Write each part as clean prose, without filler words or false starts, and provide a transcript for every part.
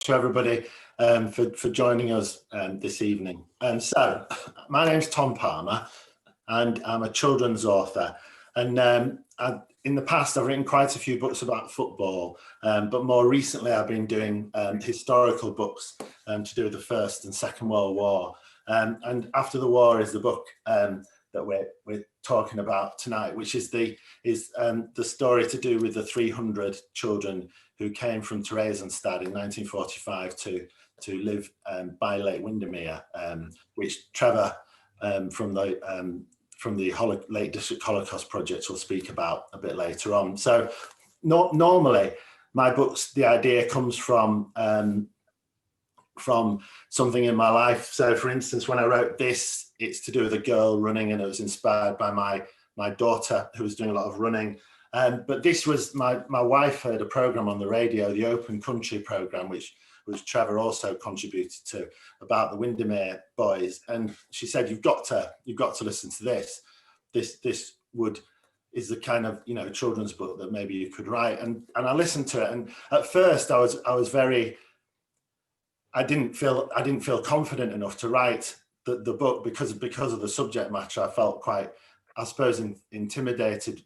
to everybody for joining us this evening. So, my name's Tom Palmer, and I'm a children's author. And in the past, I've written quite a few books about football, but more recently, I've been doing historical books to do with the First and Second World War. And After the War is the book that we're talking about tonight, which is the story to do with the 300 children who came from Theresienstadt in 1945 to live by Lake Windermere, which Trevor from the Lake District Holocaust Project will speak about a bit later on. So normally my books, the idea comes from something in my life. So for instance, when I wrote this, it's to do with a girl running, and it was inspired by my daughter who was doing a lot of running. But this was, my wife heard a program on the radio, the Open Country program, which Trevor also contributed to, about the Windermere boys. And she said, you've got to listen to this. This is the kind of, children's book that maybe you could write. And I listened to it. And at first I didn't feel confident enough to write the book because of the subject matter. I felt quite, I suppose, intimidated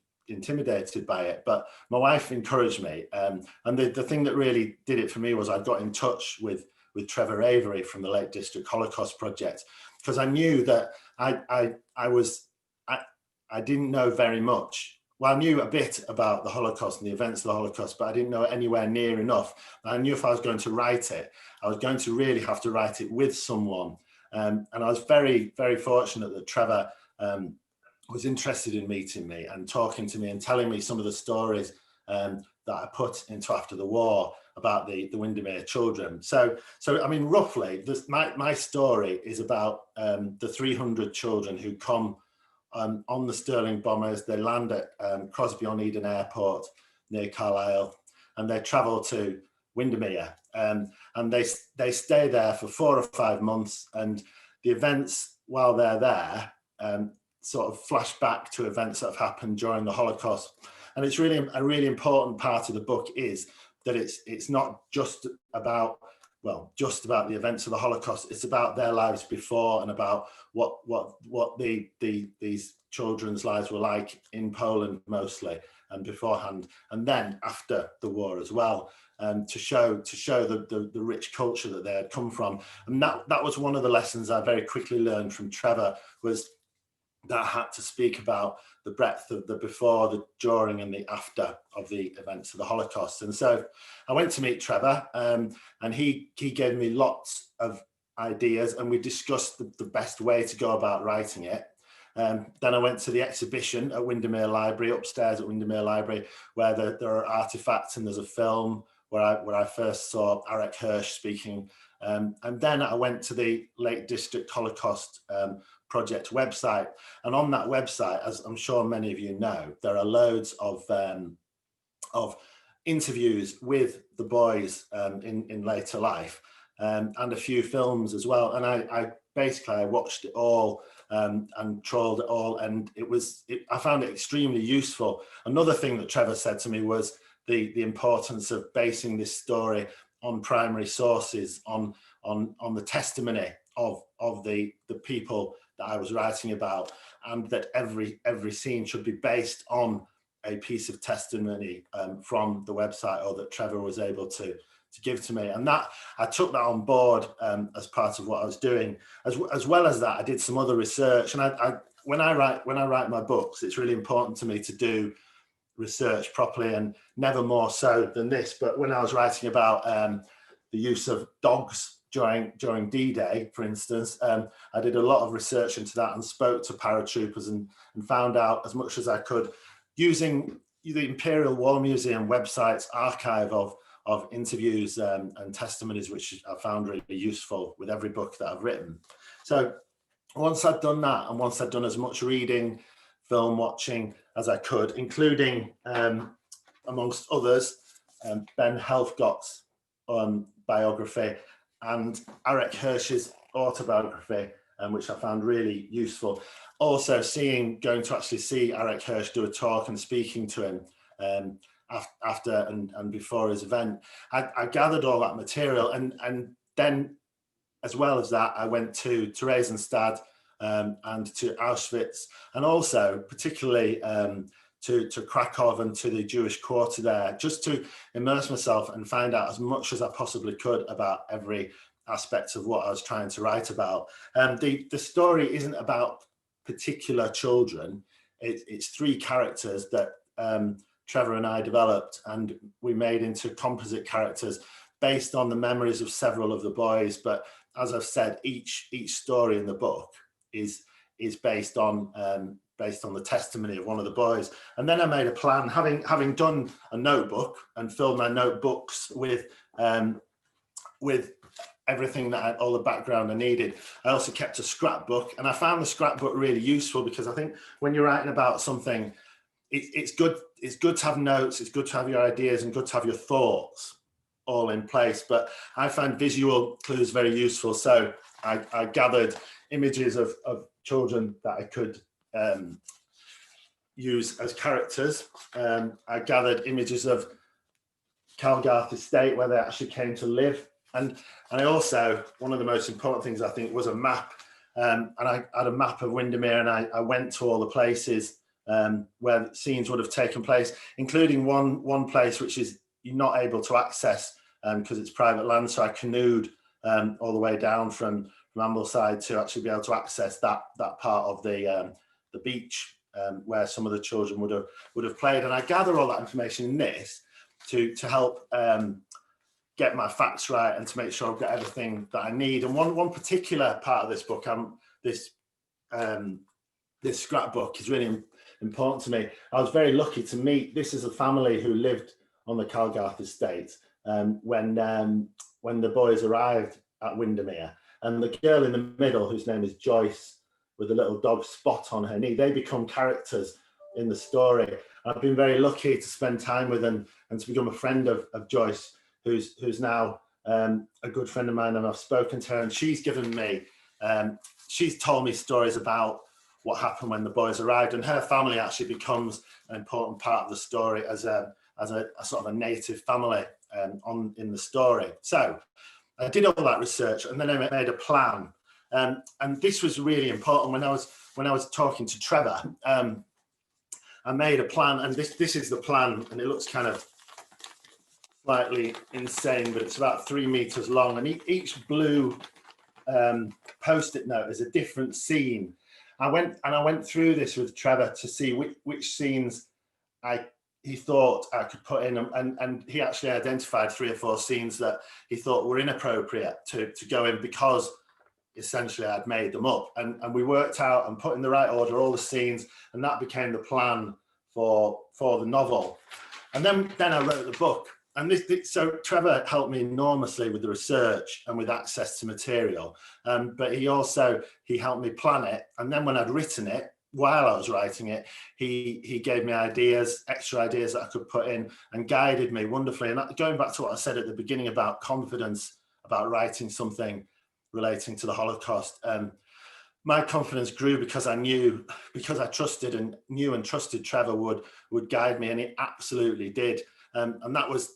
by it. But my wife encouraged me. And the thing that really did it for me was I got in touch with Trevor Avery from the Lake District Holocaust Project, because I knew that I didn't know very much. Well, I knew a bit about the Holocaust and the events of the Holocaust, but I didn't know anywhere near enough. I knew if I was going to write it, I was going to really have to write it with someone. And I was very, very fortunate that Trevor was interested in meeting me and talking to me and telling me some of the stories that I put into After the War about the Windermere children. So I mean, roughly, my story is about the 300 children who come on the Sterling bombers. They land at Crosby-on-Eden Airport near Carlisle, and they travel to Windermere, and they stay there for 4 or 5 months. And the events while they're there sort of flash back to events that have happened during the Holocaust. And it's really a really important part of the book is that it's not just about the events of the Holocaust. It's about their lives before, and about what these children's lives were like in Poland mostly, and beforehand, and then after the war as well, to show the rich culture that they had come from. And that was one of the lessons I very quickly learned from Trevor, was that I had to speak about the breadth of the before, the during, and the after of the events of the Holocaust. And so I went to meet Trevor, and he gave me lots of ideas, and we discussed the best way to go about writing it. Then I went to the exhibition at Windermere Library, upstairs at Windermere Library, where there are artifacts, and there's a film where I first saw Eric Hirsch speaking. And then I went to the Lake District Holocaust Project website, and on that website, as I'm sure many of you know, there are loads of interviews with the boys in later life, and a few films as well. And I basically watched it all and trawled it all, and I found it extremely useful. Another thing that Trevor said to me was the importance of basing this story on primary sources, on the testimony of the people that I was writing about, and that every scene should be based on a piece of testimony from the website, or that Trevor was able to give to me. And that I took that on board as part of what I was doing. As well as that, I did some other research. And when I write my books, it's really important to me to do research properly, and never more so than this. But when I was writing about the use of dogs during D-Day, for instance, I did a lot of research into that, and spoke to paratroopers and found out as much as I could, using the Imperial War Museum website's archive of interviews and testimonies, which I found really useful with every book that I've written. So once I'd done that, and once I'd done as much reading, film watching as I could, including, amongst others, Ben Helfgott's biography, and Eric Hirsch's autobiography, which I found really useful. Also going to actually see Eric Hirsch do a talk, and speaking to him after and before his event. I gathered all that material, and then, as well as that, I went to Theresienstadt and to Auschwitz, and also particularly to Krakow and to the Jewish quarter there, just to immerse myself and find out as much as I possibly could about every aspect of what I was trying to write about. The story isn't about particular children. It's three characters that Trevor and I developed, and we made into composite characters based on the memories of several of the boys. But as I've said, each story in the book is based on the testimony of one of the boys. And then I made a plan, having done a notebook and filled my notebooks with everything all the background I needed. I also kept a scrapbook, and I found the scrapbook really useful, because I think when you're writing about something, it's good to have notes, it's good to have your ideas, and good to have your thoughts all in place. But I find visual clues very useful. So I gathered images of children that I could use as characters. I gathered images of Calgarth Estate, where they actually came to live. And I also, one of the most important things I think was a map. And I had a map of Windermere, and I went to all the places where scenes would have taken place, including one place which is you're not able to access because it's private land. So I canoed all the way down from Ambleside to actually be able to access that part of the beach where some of the children would have played. And I gather all that information in this to help get my facts right and to make sure I've got everything that I need. And one particular part of this book, this scrapbook, is really important to me. I was very lucky to meet. This is a family who lived on the Calgarth Estate when the boys arrived at Windermere. And the girl in the middle, whose name is Joyce, with a little dog Spot on her knee, they become characters in the story. I've been very lucky to spend time with them and to become a friend of Joyce, who's now a good friend of mine, and I've spoken to her, and she's given me, she's told me stories about what happened when the boys arrived, and her family actually becomes an important part of the story as a sort of a native family in the story. So I did all that research, and then I made a plan, and this was really important when I was talking to Trevor. I made a plan, and this is the plan, and it looks kind of slightly insane, but it's about 3 meters long, and each blue post-it note is a different scene. I went through this with Trevor to see which scenes he thought I could put in, and he actually identified 3 or 4 scenes that he thought were inappropriate to go in, because essentially I'd made them up, and we worked out and put in the right order all the scenes, and that became the plan for the novel. And then I wrote the book. And so Trevor helped me enormously with the research and with access to material, but he helped me plan it. And then when I'd written it, while I was writing it, he gave me extra ideas that I could put in, and guided me wonderfully. And going back to what I said at the beginning about confidence, about writing something relating to the Holocaust, my confidence grew because I trusted and knew and trusted Trevor would guide me, and he absolutely did. And that was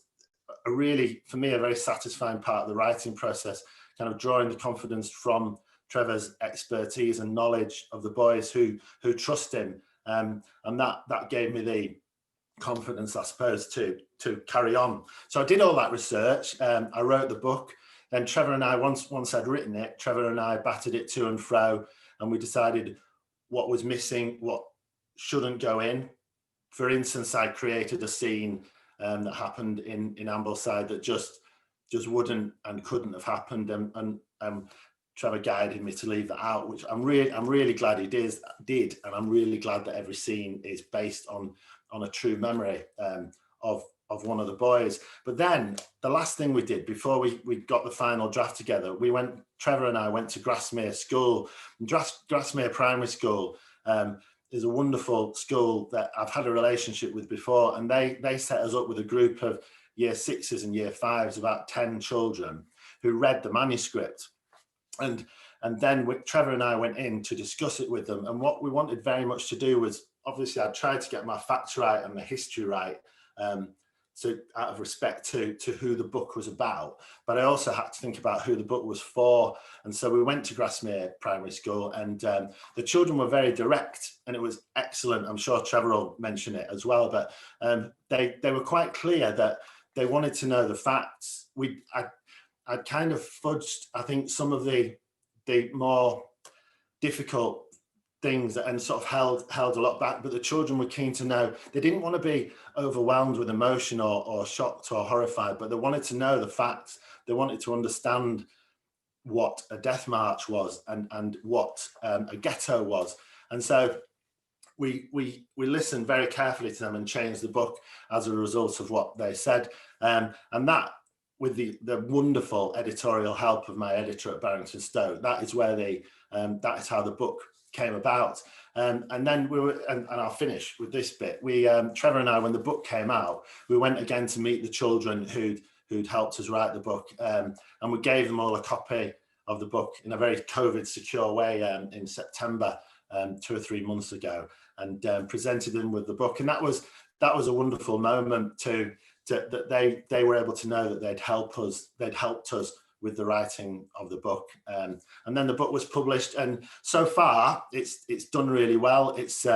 for me, a very satisfying part of the writing process, kind of drawing the confidence from Trevor's expertise and knowledge of the boys who trust him. And that gave me the confidence, I suppose, to carry on. So I did all that research. I wrote the book. Then Trevor and I, once I'd written it, Trevor and I battered it to and fro, and we decided what was missing, what shouldn't go in. For instance, I created a scene that happened in Ambleside that just wouldn't and couldn't have happened, and Trevor guided me to leave that out, which I'm really glad he did, and I'm really glad that every scene is based on a true memory of one of the boys. But then the last thing we did before we got the final draft together, Trevor and I went to Grasmere School. Grasmere Primary School is a wonderful school that I've had a relationship with before, and they set us up with a group of year 6s and year 5s, about 10 children, who read the manuscript. And then Trevor and I went in to discuss it with them, and what we wanted very much to do was, obviously I tried to get my facts right and the history right, So out of respect to who the book was about, but I also had to think about who the book was for. And so we went to Grasmere Primary School, and the children were very direct, and it was excellent. I'm sure Trevor will mention it as well, but they were quite clear that they wanted to know the facts. I'd kind of fudged, I think, some of the more difficult things and sort of held a lot back, but the children were keen to know. They didn't want to be overwhelmed with emotion or shocked or horrified, but they wanted to know the facts. They wanted to understand what a death march was and what a ghetto was. And so we listened very carefully to them and changed the book as a result of what they said. And that, with the wonderful editorial help of my editor at Barrington Stoke, that is where that is how the book came about. And then and I'll finish with this bit. Trevor and I, when the book came out, we went again to meet the children who'd helped us write the book, and we gave them all a copy of the book in a very COVID secure way in September 2 or 3 months ago, and presented them with the book. And that was a wonderful moment that they were able to know that they'd helped us with the writing of the book. And then the book was published, and so far it's done really well. It's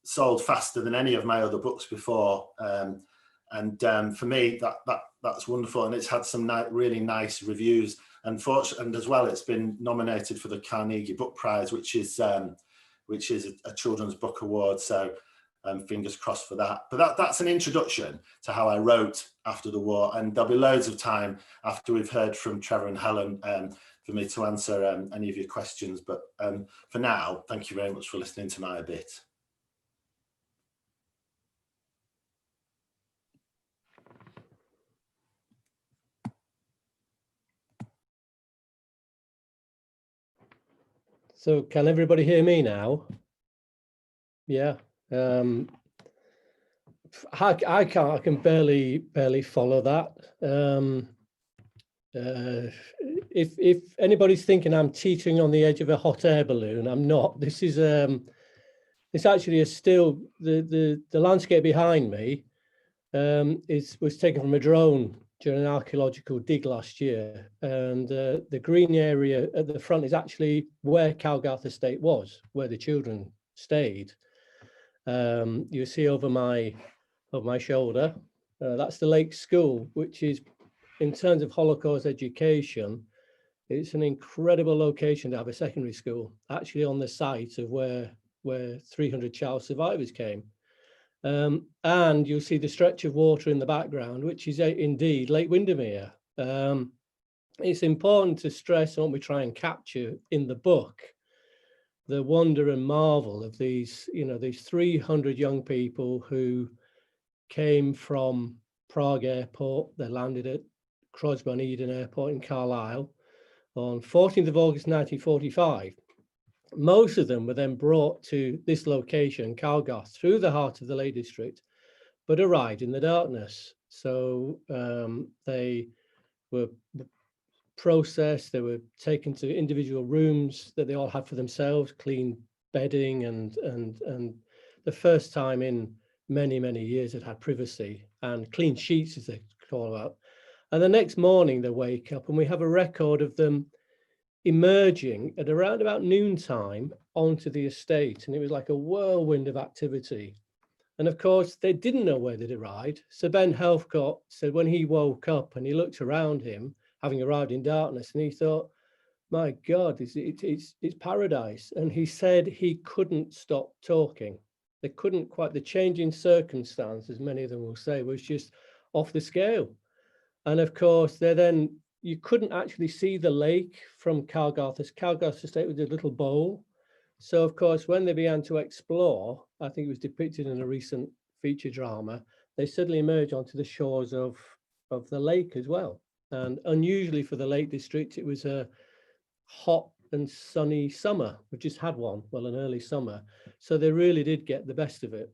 sold faster than any of my other books before, and for me that's wonderful. And it's had some really nice reviews, and as well it's been nominated for the Carnegie Book Prize, which is a children's book award. So fingers crossed for that. But that's an introduction to how I wrote after the war, and there'll be loads of time after we've heard from Trevor and Helen for me to answer any of your questions. But for now, thank you very much for listening to my bit. So can everybody hear me now? Yeah. I can barely follow that. If anybody's thinking I'm teetering on the edge of a hot air balloon, I'm not. This is it's actually a still. The landscape behind me was taken from a drone during an archaeological dig last year, and the green area at the front is actually where Calgarth Estate was, where the children stayed. You see over my shoulder, that's the Lake School, which is, in terms of Holocaust education, it's an incredible location to have a secondary school, actually on the site of where 300 child survivors came. And you'll see the stretch of water in the background, which is indeed Lake Windermere. It's important to stress, and what we try and capture in the book, the wonder and marvel of these 300 young people who came from Prague Airport. They landed at Crosby on Eden Airport in Carlisle on 14th of August 1945. Most of them were then brought to this location, Calgarth, through the heart of the Lake District, but arrived in the darkness. So they were processed, they were taken to individual rooms that they all had for themselves, clean bedding, and the first time in many years had privacy, and clean sheets, as they call it. And the next morning they wake up, and we have a record of them emerging at around about noontime onto the estate, and it was like a whirlwind of activity. And of course they didn't know where they'd arrived. So Ben Helfgott said when he woke up and he looked around him, having arrived in darkness, and he thought, my God, it's paradise. And he said he couldn't stop talking. They couldn't quite, the changing circumstances, many of them will say, was just off the scale. And of course, you couldn't actually see the lake from Calgarth. Calgarth Estate was a little bowl. So of course, when they began to explore, I think it was depicted in a recent feature drama, they suddenly emerged onto the shores of the lake as well. And unusually for the Lake District, it was a hot and sunny summer. We've just had one, well, an early summer. So they really did get the best of it.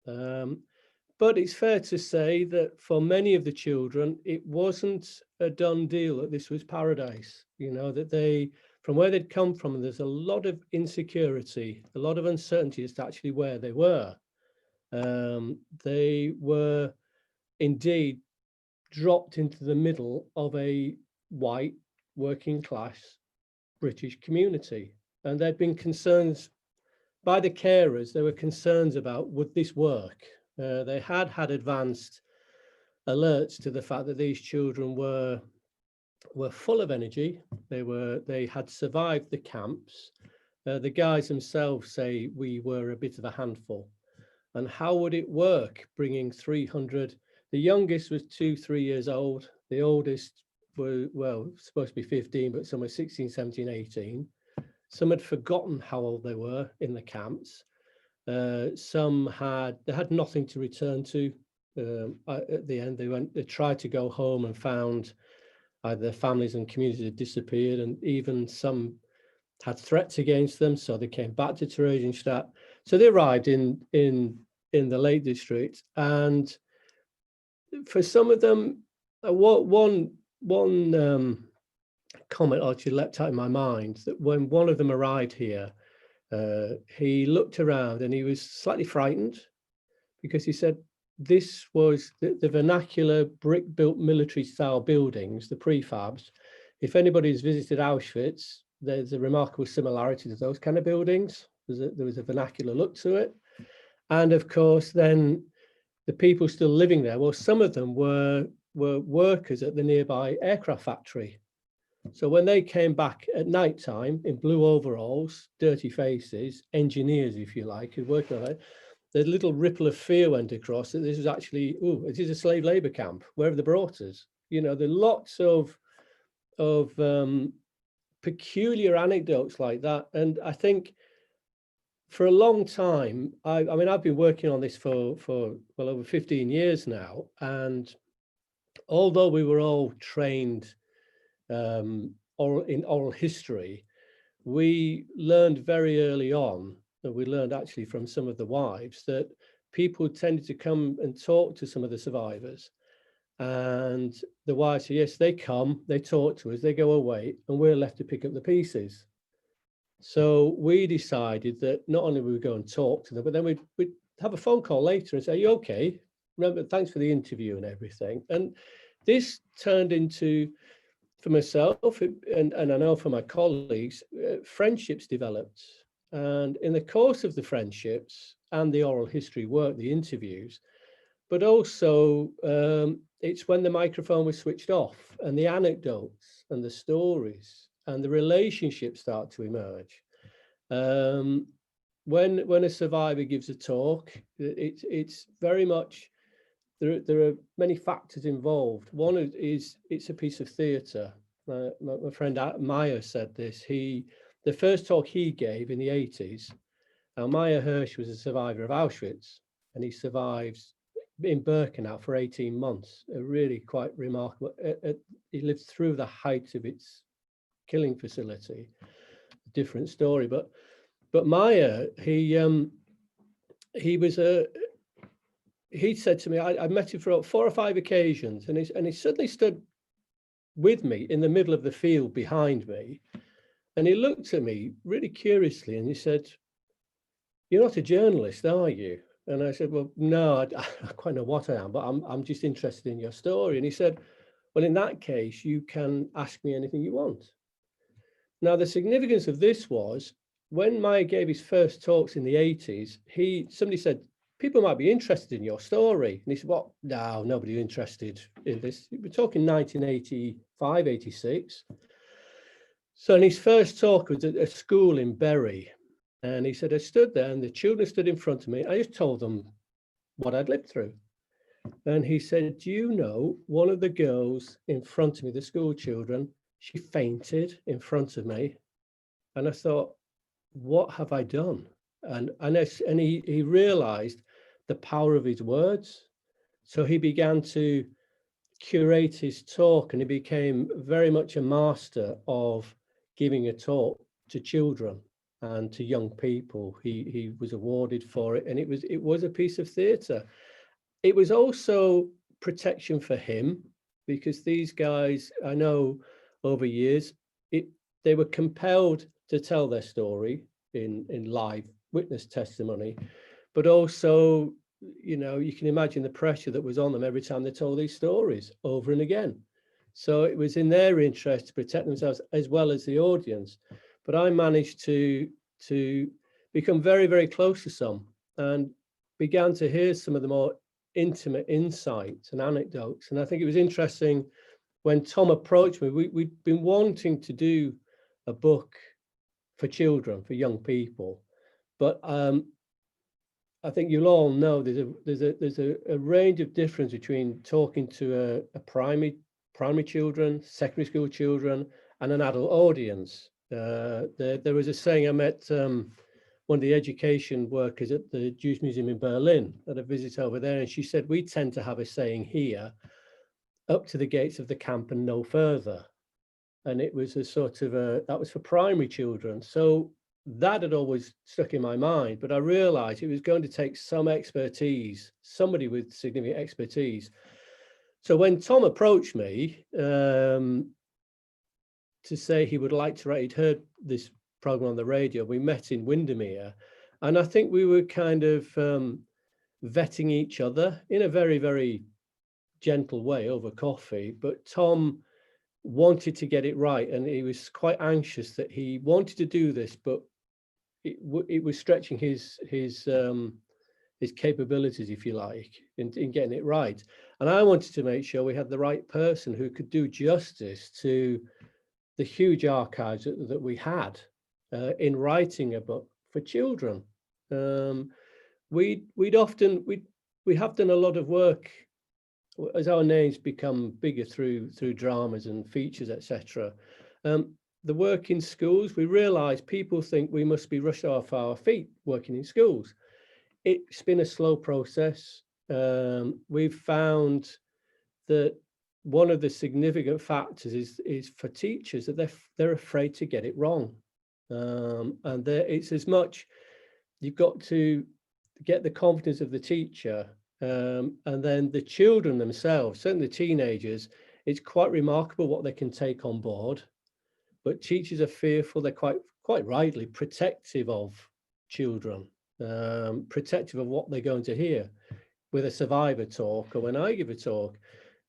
But it's fair to say that for many of the children, it wasn't a done deal that this was paradise. That from where they'd come from, there's a lot of insecurity, a lot of uncertainty as to actually where they were. They were indeed dropped into the middle of a white working class British community. And there'd been concerns by the carers, there were concerns about, would this work? They had advanced alerts to the fact that these children were full of energy. They had survived the camps. The guys themselves say we were a bit of a handful. And how would it work bringing 300? The youngest was 2-3 years old. The oldest were, well, supposed to be 15, but some were 16, 17, 18. Some had forgotten how old they were in the camps. Some had nothing to return to. At the end, they tried to go home and found either their families and communities had disappeared, and even some had threats against them. So they came back to Theresienstadt. So they arrived in the Lake District, and for some of them, one comment actually leapt out in my mind, that when one of them arrived here, he looked around and he was slightly frightened, because he said this was the vernacular brick-built military-style buildings, the prefabs. If anybody's visited Auschwitz, there's a remarkable similarity to those kind of buildings. There was a vernacular look to it. And of course, then the people still living there, well, some of them were workers at the nearby aircraft factory. So when they came back at night time in blue overalls, dirty faces, engineers, if you like, who worked on it, the little ripple of fear went across that this was actually, oh, it is a slave labor camp. Where have they brought us? You know, there are lots of peculiar anecdotes like that. And I think for a long time, I mean, I've been working on this for well over 15 years now. And although we were all trained in oral history, we learned very early on, and we learned actually from some of the wives, that people tended to come and talk to some of the survivors. And the wives say, yes, they come, they talk to us, they go away, and we're left to pick up the pieces. So we decided that not only would we go and talk to them, but then we'd have a phone call later and say, are you okay? Remember, thanks for the interview and everything. And this turned into, for myself, and I know for my colleagues, friendships developed. And in the course of the friendships and the oral history work, the interviews, but also it's when the microphone was switched off and the anecdotes and the stories and the relationships start to emerge. When a survivor gives a talk, it's very much, there are many factors involved. One is it's a piece of theatre. My friend Meyer said this. The first talk he gave in the 80s, now Meyer Hirsch was a survivor of Auschwitz, and he survives in Birkenau for 18 months, really quite remarkable. He lived through the height of its killing facility, a different story. But Meyer, he said to me, I met him for 4 or 5 occasions, and he suddenly stood with me in the middle of the field behind me, and he looked at me really curiously, and he said, "You're not a journalist, are you?" And I said, "Well, no, I quite know what I am, but I'm just interested in your story." And he said, "Well, in that case, you can ask me anything you want." Now, the significance of this was, when Meyer gave his first talks in the 80s, somebody said, "People might be interested in your story." And he said, "Well, no, nobody's interested in this." We're talking 1985, 86. So in his first talk was at a school in Bury. And he said, I stood there and the children stood in front of me. I just told them what I'd lived through. And he said, "Do you know, one of the girls in front of me, the school children, she fainted in front of me." And I thought, what have I done? And he realized the power of his words. So he began to curate his talk, and he became very much a master of giving a talk to children and to young people. He was awarded for it, and it was a piece of theatre. It was also protection for him, because these guys, I know over years, they were compelled to tell their story in live witness testimony, but also you know, you can imagine the pressure that was on them every time they told these stories over and again. So it was in their interest to protect themselves as well as the audience. But I managed to become very, very close to some, and began to hear some of the more intimate insights and anecdotes. And I think it was interesting when Tom approached me. We'd been wanting to do a book for children, for young people, but I think you'll all know there's a range of difference between talking to a primary children, secondary school children, and an adult audience. There was a saying. I met one of the education workers at the Jewish Museum in Berlin at a visit over there, and she said, we tend to have a saying here, up to the gates of the camp and no further. And it was a sort of that was for primary children. So that had always stuck in my mind, but I realized it was going to take some expertise, somebody with significant expertise. So when Tom approached me to say he would like to write, he'd heard this program on the radio, we met in Windermere, and I think we were kind of vetting each other in a very, very gentle way over coffee. But Tom wanted to get it right, and he was quite anxious that he wanted to do this, but it was stretching his capabilities, if you like, in getting it right. And I wanted to make sure we had the right person who could do justice to the huge archives that we had in writing a book for children. We have done a lot of work as our names become bigger through dramas and features, etc. The work in schools, we realize people think we must be rushed off our feet working in schools. It's been a slow process. We've found that one of the significant factors is for teachers that they're afraid to get it wrong. And it's as much, you've got to get the confidence of the teacher, and then the children themselves, certainly the teenagers. It's quite remarkable what they can take on board, but teachers are fearful. They're quite rightly protective of children, protective of what they're going to hear with a survivor talk or when I give a talk.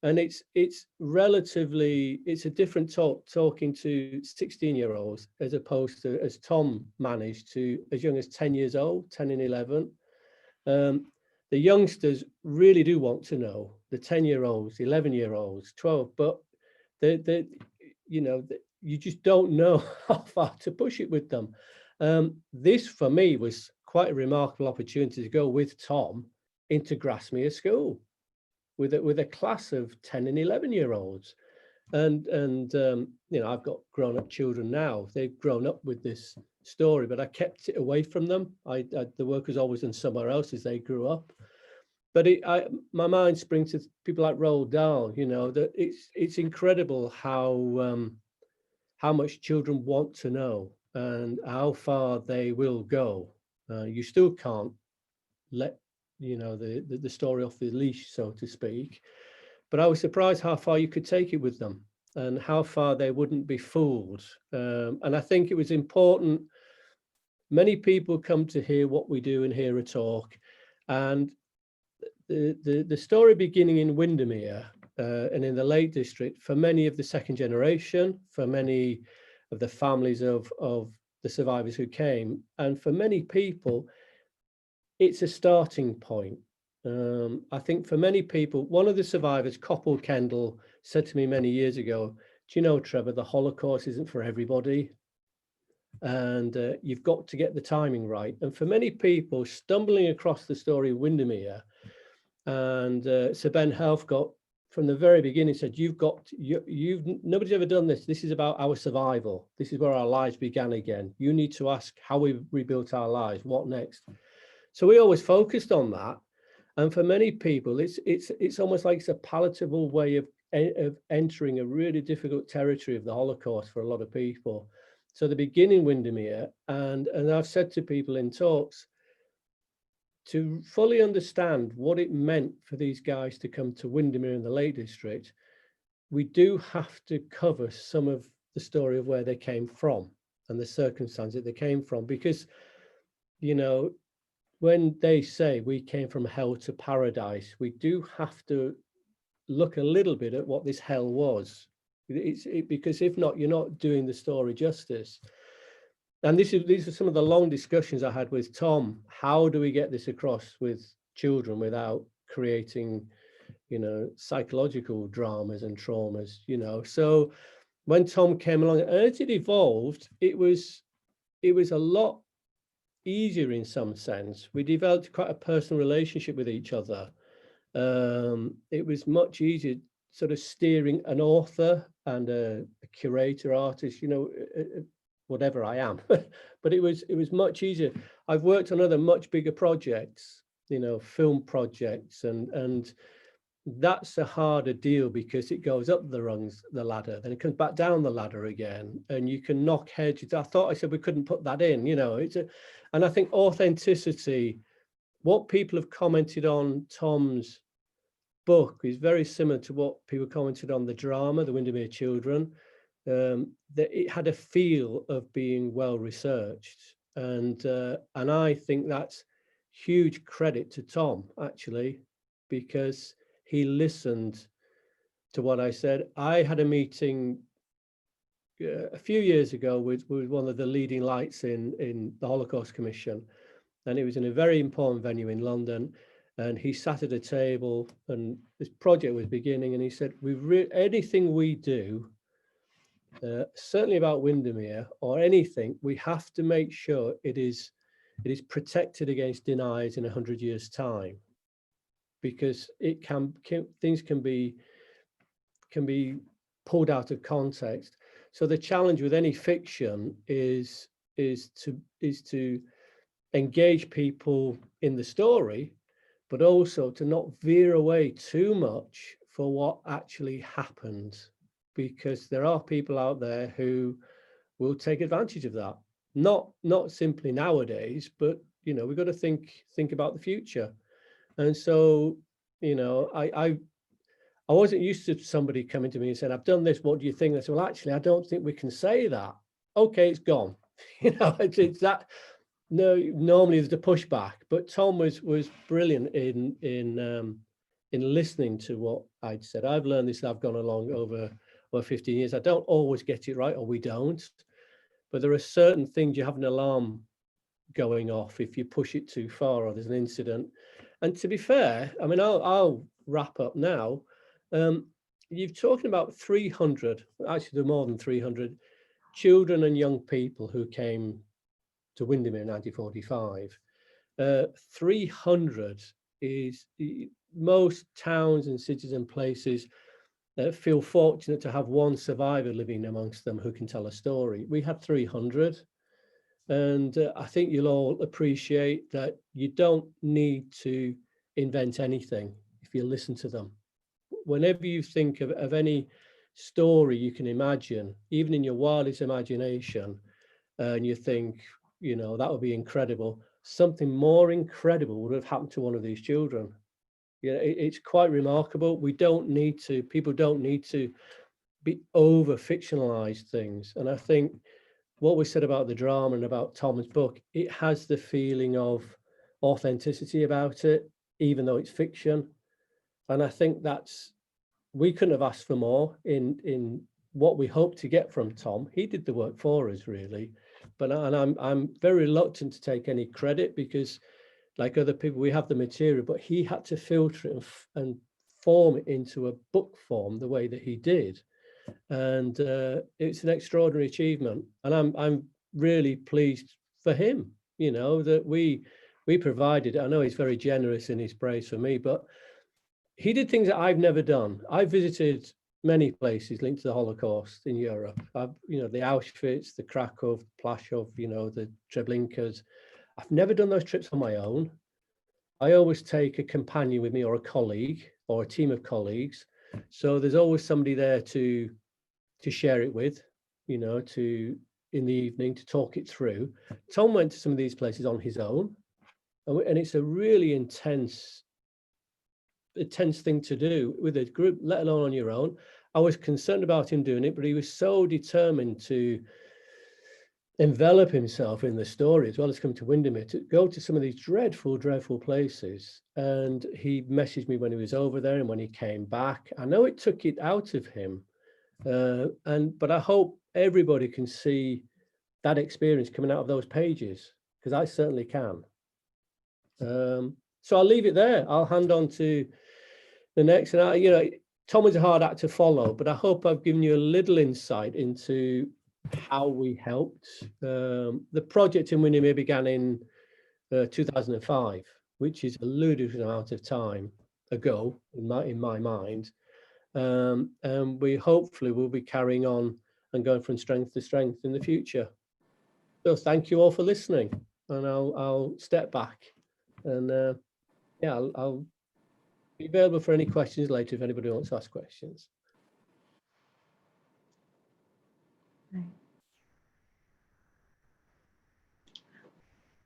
And it's a different talk talking to 16-year-olds as opposed to, as Tom managed, to as young as 10 years old, 10 and 11. The youngsters really do want to know, the 10-year-olds, 11-year-olds, 12, but you just don't know how far to push it with them. This for me was quite a remarkable opportunity to go with Tom into Grasmere School with a class of 10 and 11-year-olds. And I've got grown-up children now. They've grown up with this story, but I kept it away from them. The work was always done somewhere else as they grew up. But my mind springs to people like Roald Dahl. That it's incredible how much children want to know and how far they will go. You still can't let the story off the leash, so to speak. But I was surprised how far you could take it with them and how far they wouldn't be fooled. And I think it was important. Many people come to hear what we do and hear a talk. And the story beginning in Windermere and in the Lake District, for many of the second generation, for many of the families of the survivors who came, and for many people, it's a starting point. I think for many people, one of the survivors, Coppell Kendall, said to me many years ago, do you know, Trevor, the Holocaust isn't for everybody. And you've got to get the timing right. And for many people, stumbling across the story of Windermere, and Sir Ben Helfgott, from the very beginning, said, nobody's ever done this. This is about our survival. This is where our lives began again. You need to ask how we rebuilt our lives. What next? So we always focused on that. And for many people, it's almost like it's a palatable way of entering a really difficult territory of the Holocaust for a lot of people. So the beginning Windermere, and I've said to people in talks, to fully understand what it meant for these guys to come to Windermere in the Lake District, we do have to cover some of the story of where they came from and the circumstances they came from, because, when they say we came from hell to paradise, we do have to look a little bit at what this hell was. Because if not, you're not doing the story justice. And these are some of the long discussions I had with Tom. How do we get this across with children without creating, psychological dramas and traumas, So when Tom came along, and as it evolved, it was a lot easier in some sense. We developed quite a personal relationship with each other. It was much easier sort of steering an author and a curator, artist, whatever I am, but it was much easier. I've worked on other much bigger projects, film projects, and that's a harder deal because it goes up the rungs, the ladder, then it comes back down the ladder again, and you can knock heads. I said we couldn't put that in, and I think authenticity, what people have commented on Tom's book is very similar to what people commented on the drama, The Windermere Children, that it had a feel of being well researched, and I think that's huge credit to Tom, actually, because he listened to what I said. I had a meeting a few years ago with one of the leading lights in the Holocaust Commission, and it was in a very important venue in London. And he sat at a table, and this project was beginning, and he said, anything we do, certainly about Windermere or anything, we have to make sure it is protected against deniers in 100 years' time, because things can be pulled out of context. So the challenge with any fiction is to engage people in the story, but also to not veer away too much for what actually happened, because there are people out there who will take advantage of that. Not simply nowadays, but we've got to think about the future. And so, I wasn't used to somebody coming to me and saying, I've done this, what do you think? I said, well, actually, I don't think we can say that. Okay, it's gone. It's that. No, normally there's the pushback, but Tom was brilliant in listening to what I'd said. I've learned this. I've gone along over 15 years. I don't always get it right, or we don't, but there are certain things you have an alarm going off if you push it too far or there's an incident. And to be fair, I mean, I'll wrap up now. You've talking about 300, actually there are more than 300 children and young people who came to Windermere in 1945. 300 is, most towns and cities and places feel fortunate to have one survivor living amongst them who can tell a story. We had 300, and I think you'll all appreciate that you don't need to invent anything if you listen to them. Whenever you think of any story you can imagine, even in your wildest imagination, and you think, that would be incredible, something more incredible would have happened to one of these children. It's quite remarkable. People don't need to be over fictionalized things. And I think what we said about the drama and about Tom's book, it has the feeling of authenticity about it, even though it's fiction. And I think we couldn't have asked for more in what we hope to get from Tom. He did the work for us, really. But I'm very reluctant to take any credit, because like other people, we have the material, but he had to filter it and form it into a book form the way that he did. And it's an extraordinary achievement. And I'm really pleased for him, that we provided. I know he's very generous in his praise for me, but he did things that I've never done. I visited many places linked to the Holocaust in Europe. The Auschwitz, the Krakow, Plaszow, the Treblinkas. I've never done those trips on my own. I always take a companion with me, or a colleague, or a team of colleagues. So there's always somebody there to share it with, in the evening, to talk it through. Tom went to some of these places on his own, and it's a really intense thing to do with a group, let alone on your own. I was concerned about him doing it, but he was so determined to envelop himself in the story, as well as come to Windermere, to go to some of these dreadful, dreadful places. And he messaged me when he was over there and when he came back. I know it took it out of him, but I hope everybody can see that experience coming out of those pages, because I certainly can. So I'll leave it there. I'll hand on to the next. And Tom is a hard act to follow, but I hope I've given you a little insight into how we helped. The project in Windermere began in 2005, which is a ludicrous amount of time ago in my mind. And we hopefully will be carrying on and going from strength to strength in the future. So thank you all for listening, and I'll step back, and I'll be available for any questions later if anybody wants to ask questions.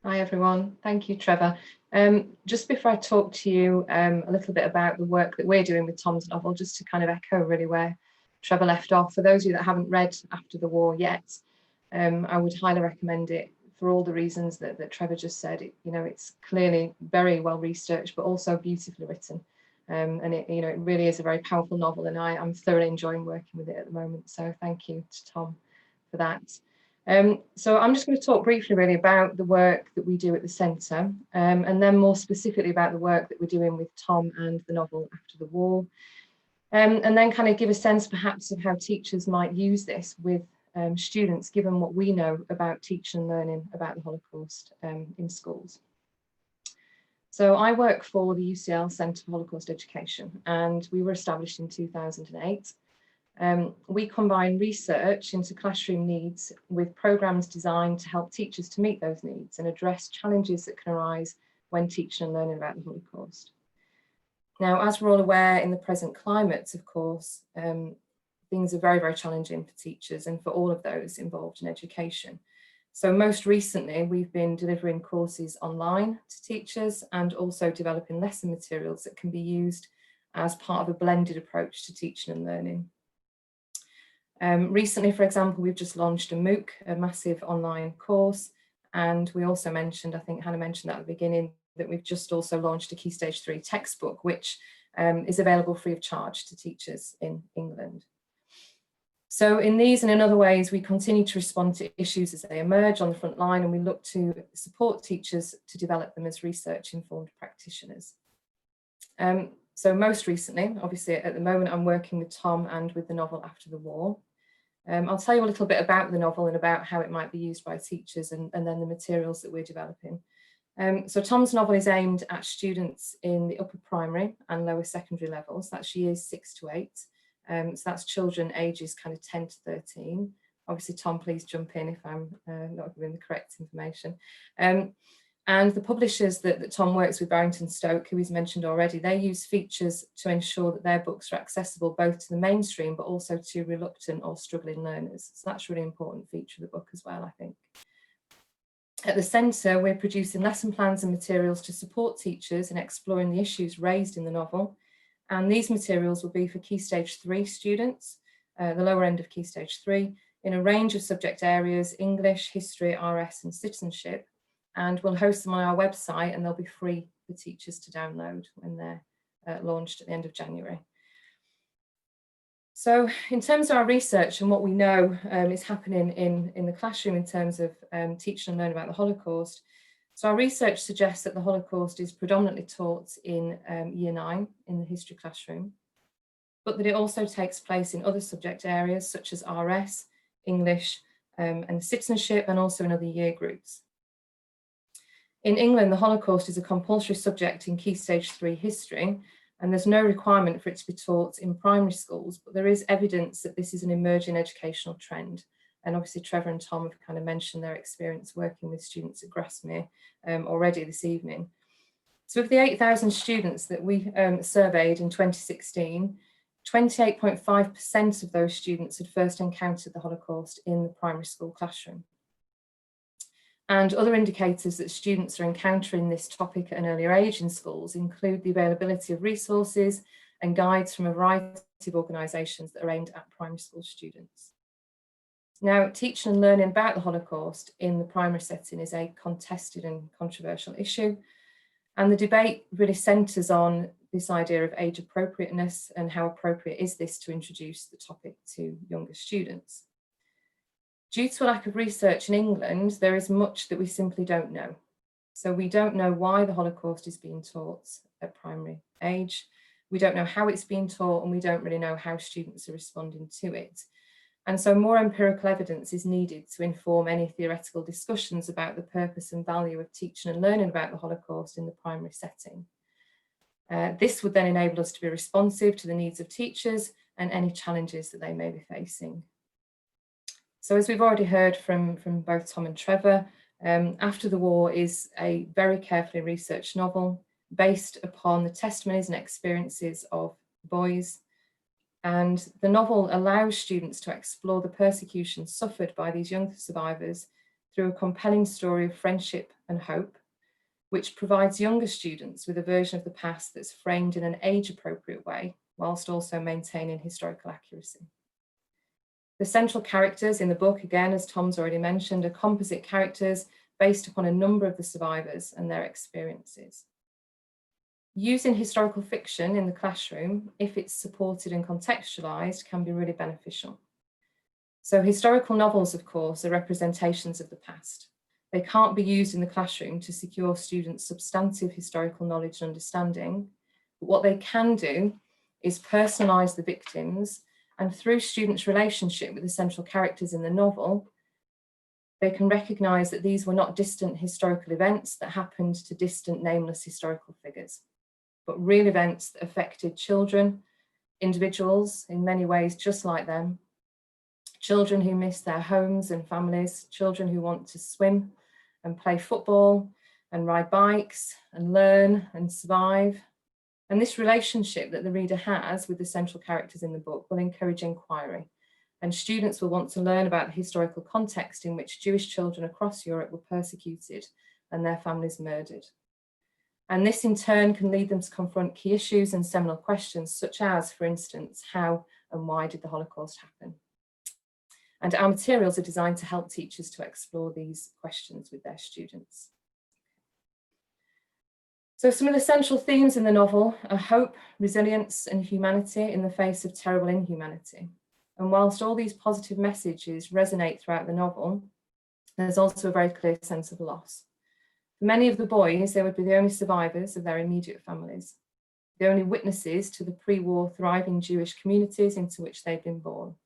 Hi everyone, thank you, Trevor. Just before I talk to you a little bit about the work that we're doing with Tom's novel, just to kind of echo really where Trevor left off, for those of you that haven't read After the War yet, I would highly recommend it for all the reasons that Trevor just said. It's clearly very well researched, but also beautifully written. And it really is a very powerful novel, and I'm thoroughly enjoying working with it at the moment. So thank you to Tom for that. So I'm just going to talk briefly really about the work that we do at the centre, and then more specifically about the work that we're doing with Tom and the novel After the War, and then kind of give a sense perhaps of how teachers might use this with students, given what we know about teaching and learning about the Holocaust in schools. So I work for the UCL Centre for Holocaust Education, and we were established in 2008. We combine research into classroom needs with programmes designed to help teachers to meet those needs and address challenges that can arise when teaching and learning about the Holocaust. Now, as we're all aware, in the present climate, of course, things are very, very challenging for teachers and for all of those involved in education. So most recently, we've been delivering courses online to teachers and also developing lesson materials that can be used as part of a blended approach to teaching and learning. Recently, for example, we've just launched a MOOC, a massive online course, and we also mentioned, I think Hannah mentioned that at the beginning, that we've just also launched a Key Stage 3 textbook, which is available free of charge to teachers in England. So in these and in other ways, we continue to respond to issues as they emerge on the front line, and we look to support teachers to develop them as research-informed practitioners. So most recently, obviously at the moment, I'm working with Tom and with the novel After the War. I'll tell you a little bit about the novel and about how it might be used by teachers, and then the materials that we're developing. So Tom's novel is aimed at students in the upper primary and lower secondary levels. That's years 6 to 8. So that's children ages kind of 10 to 13. Obviously, Tom, please jump in if I'm not giving the correct information. And the publishers that Tom works with, Barrington Stoke, who he's mentioned already, they use features to ensure that their books are accessible both to the mainstream, but also to reluctant or struggling learners. So that's a really important feature of the book as well, I think. At the centre, we're producing lesson plans and materials to support teachers in exploring the issues raised in the novel. And these materials will be for Key Stage 3 students, the lower end of Key Stage 3, in a range of subject areas: English, history, RS and citizenship. And we'll host them on our website, and they'll be free for teachers to download when they're launched at the end of January. So in terms of our research and what we know is happening in the classroom in terms of teaching and learning about the Holocaust, so our research suggests that the Holocaust is predominantly taught in Year 9 in the history classroom, but that it also takes place in other subject areas such as RS, English and citizenship, and also in other year groups. In England, the Holocaust is a compulsory subject in Key Stage 3 history, and there's no requirement for it to be taught in primary schools, but there is evidence that this is an emerging educational trend. And obviously Trevor and Tom have kind of mentioned their experience working with students at Grasmere already this evening. So of the 8,000 students that we surveyed in 2016, 28.5% of those students had first encountered the Holocaust in the primary school classroom. And other indicators that students are encountering this topic at an earlier age in schools include the availability of resources and guides from a variety of organisations that are aimed at primary school students. Now, teaching and learning about the Holocaust in the primary setting is a contested and controversial issue. And the debate really centres on this idea of age appropriateness and how appropriate is this to introduce the topic to younger students. Due to a lack of research in England, there is much that we simply don't know. So we don't know why the Holocaust is being taught at primary age. We don't know how it's being taught, and we don't really know how students are responding to it. And so more empirical evidence is needed to inform any theoretical discussions about the purpose and value of teaching and learning about the Holocaust in the primary setting. This would then enable us to be responsive to the needs of teachers and any challenges that they may be facing. So as we've already heard from both Tom and Trevor, After the War is a very carefully researched novel based upon the testimonies and experiences of boys. And the novel allows students to explore the persecution suffered by these young survivors through a compelling story of friendship and hope, which provides younger students with a version of the past that's framed in an age-appropriate way, whilst also maintaining historical accuracy. The central characters in the book, again, as Tom's already mentioned, are composite characters based upon a number of the survivors and their experiences. Using historical fiction in the classroom, if it's supported and contextualized, can be really beneficial. So historical novels, of course, are representations of the past. They can't be used in the classroom to secure students substantive historical knowledge and understanding. But what they can do is personalize the victims, and through students' relationship with the central characters in the novel, they can recognize that these were not distant historical events that happened to distant nameless historical figures, but real events that affected children, individuals in many ways just like them, children who miss their homes and families, children who want to swim and play football and ride bikes and learn and survive. And this relationship that the reader has with the central characters in the book will encourage inquiry, and students will want to learn about the historical context in which Jewish children across Europe were persecuted and their families murdered. And this in turn can lead them to confront key issues and seminal questions, such as, for instance, how and why did the Holocaust happen? And our materials are designed to help teachers to explore these questions with their students. So some of the central themes in the novel are hope, resilience, and humanity in the face of terrible inhumanity. And whilst all these positive messages resonate throughout the novel, there's also a very clear sense of loss. For many of the boys, they would be the only survivors of their immediate families, the only witnesses to the pre-war thriving Jewish communities into which they'd been born.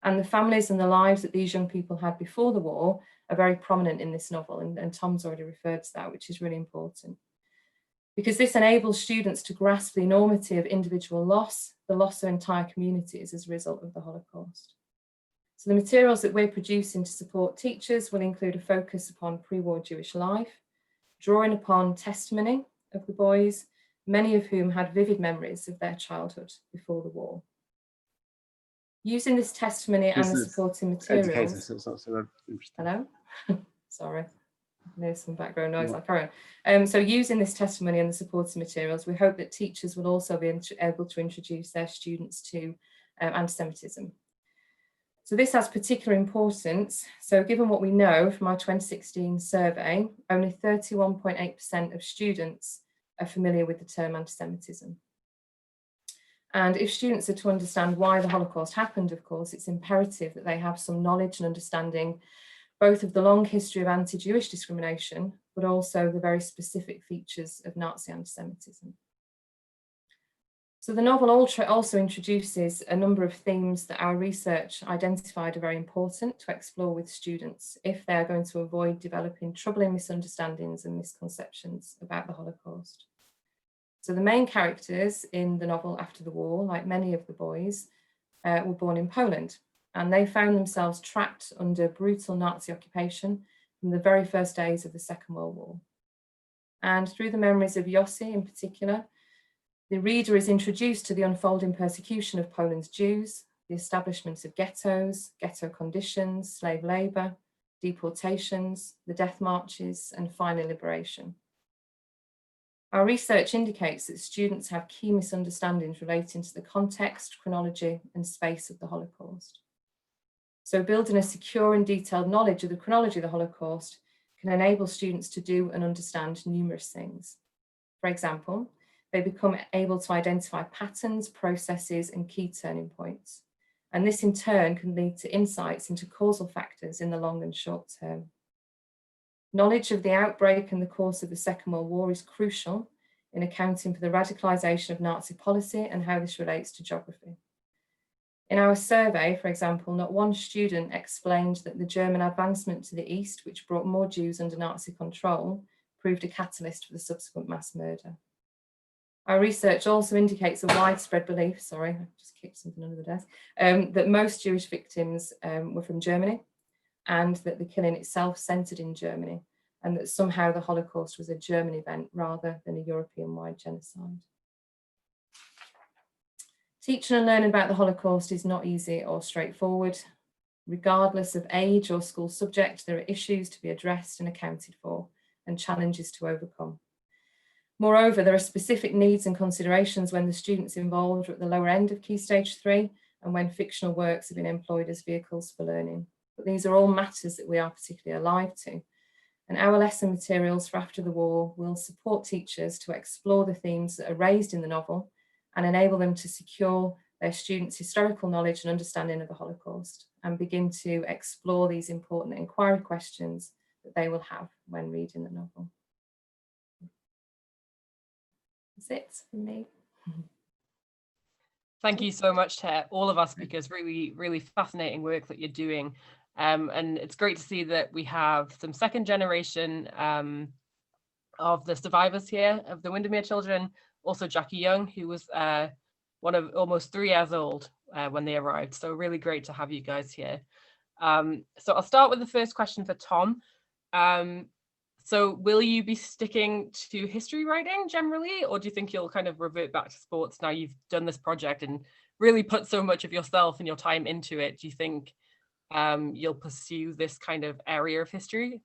And the families and the lives that these young people had before the war are very prominent in this novel, and Tom's already referred to that, which is really important. Because this enables students to grasp the enormity of individual loss, the loss of entire communities as a result of the Holocaust. So the materials that we're producing to support teachers will include a focus upon pre-war Jewish life, drawing upon testimony of the boys, many of whom had vivid memories of their childhood before the war. Using this testimony and the supporting materials. Hello? Sorry. There's some background noise, I'll carry on. So using this testimony and the supporting materials, we hope that teachers will also be able to introduce their students to anti-Semitism. So this has particular importance. So given what we know from our 2016 survey, only 31.8% of students are familiar with the term anti-Semitism. And if students are to understand why the Holocaust happened, of course, it's imperative that they have some knowledge and understanding both of the long history of anti-Jewish discrimination, but also the very specific features of Nazi anti-Semitism. So the novel also introduces a number of themes that our research identified are very important to explore with students if they are going to avoid developing troubling misunderstandings and misconceptions about the Holocaust. So the main characters in the novel After the War, like many of the boys, were born in Poland, and they found themselves trapped under brutal Nazi occupation from the very first days of the Second World War. And through the memories of Yossi in particular, the reader is introduced to the unfolding persecution of Poland's Jews, the establishment of ghettos, ghetto conditions, slave labour, deportations, the death marches, and final liberation. Our research indicates that students have key misunderstandings relating to the context, chronology, and space of the Holocaust. So building a secure and detailed knowledge of the chronology of the Holocaust can enable students to do and understand numerous things. For example, they become able to identify patterns, processes, and key turning points. And this in turn can lead to insights into causal factors in the long and short term. Knowledge of the outbreak and the course of the Second World War is crucial in accounting for the radicalisation of Nazi policy and how this relates to geography. In our survey, for example, not one student explained that the German advancement to the east, which brought more Jews under Nazi control, proved a catalyst for the subsequent mass murder. Our research also indicates a widespread belief, sorry, I just kicked something under the desk, that most Jewish victims were from Germany, and that the killing itself centred in Germany, and that somehow the Holocaust was a German event rather than a European-wide genocide. Teaching and learning about the Holocaust is not easy or straightforward. Regardless of age or school subject, there are issues to be addressed and accounted for, and challenges to overcome. Moreover, there are specific needs and considerations when the students involved are at the lower end of Key Stage 3 and when fictional works have been employed as vehicles for learning. But these are all matters that we are particularly alive to. And our lesson materials for after the war will support teachers to explore the themes that are raised in the novel and enable them to secure their students' historical knowledge and understanding of the Holocaust and begin to explore these important inquiry questions that they will have when reading the novel. That's it from me. Thank you so much to all of our speakers. Really, really fascinating work that you're doing. And it's great to see that we have some second generation of the survivors here, of the Windermere children. Also Jackie Young, who was one of almost 3 years old when they arrived. So really great to have you guys here. So I'll start with the first question for Tom. So will you be sticking to history writing generally, or do you think you'll kind of revert back to sports now you've done this project and really put so much of yourself and your time into it? Do you think you'll pursue this kind of area of history?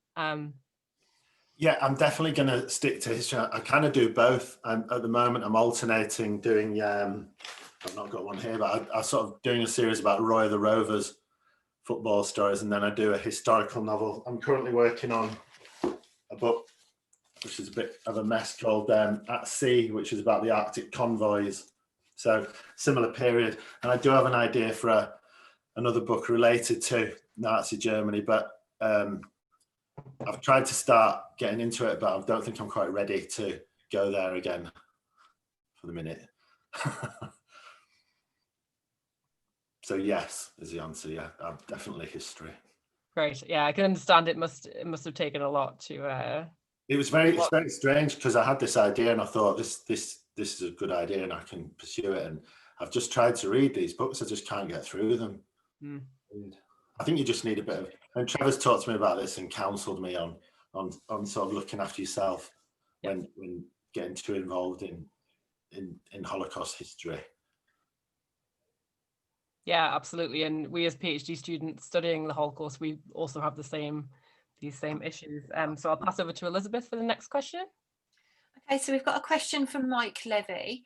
Yeah, I'm definitely going to stick to history. I kind of do both. At the moment, I'm alternating doing, I've not got one here, but I'm sort of doing a series about Roy the Rovers football stories, and then I do a historical novel. I'm currently working on a book, which is a bit of a mess, called At Sea, which is about the Arctic convoys. So similar period. And I do have an idea for another book related to Nazi Germany, but I've tried to start getting into it, but I don't think I'm quite ready to go there again for the minute. So yes, is the answer. Yeah, definitely history. Great. Yeah, I can understand it must have taken a lot to. It's very strange because I had this idea and I thought this is a good idea and I can pursue it, and I've just tried to read these books. I just can't get through them. And I think you just need a bit of. And Trevor's talked to me about this and counselled me on sort of looking after yourself when getting too involved in Holocaust history. Yeah, absolutely. And we as PhD students studying the Holocaust, we also have these same issues. So I'll pass over to Elizabeth for the next question. Okay, so we've got a question from Mike Levy.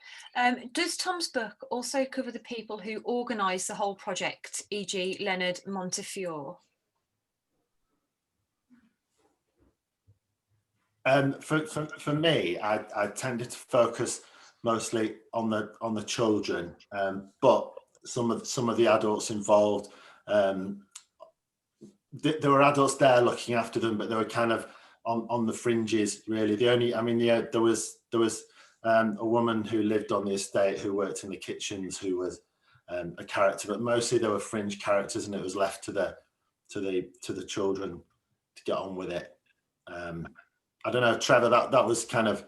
Does Tom's book also cover the people who organised the whole project, e.g. Leonard Montefiore? For me, I tended to focus mostly on the children, but some of the adults involved, there were adults there looking after them, but they were kind of on the fringes, really. There was a woman who lived on the estate who worked in the kitchens who was a character, but mostly they were fringe characters, and it was left to the children to get on with it. I don't know, Trevor, that was kind of,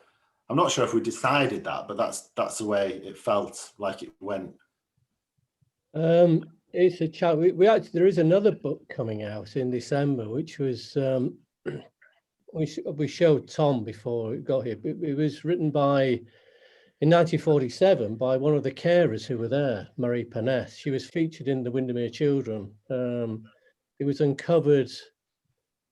I'm not sure if we decided that, but that's the way it felt like it went. It's a chat. We actually, there is another book coming out in December, which was we showed Tom before it got here. It was written in 1947 by one of the carers who were there, Marie Paneth. She was featured in the Windermere Children. It was uncovered.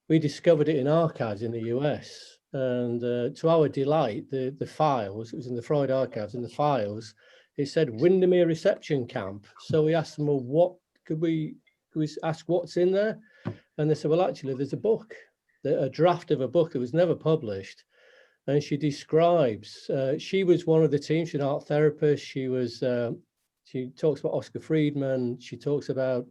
We discovered it in archives in the US, and to our delight, the files, it was in the Freud archives, in the files, it said Windermere Reception Camp. So we asked them, well, what could we was asked what's in there, and they said, well, actually, there's a book, a draft of a book that was never published. And she describes, she was one of the team, she's an art therapist. She talks about Oscar Friedman. She talks about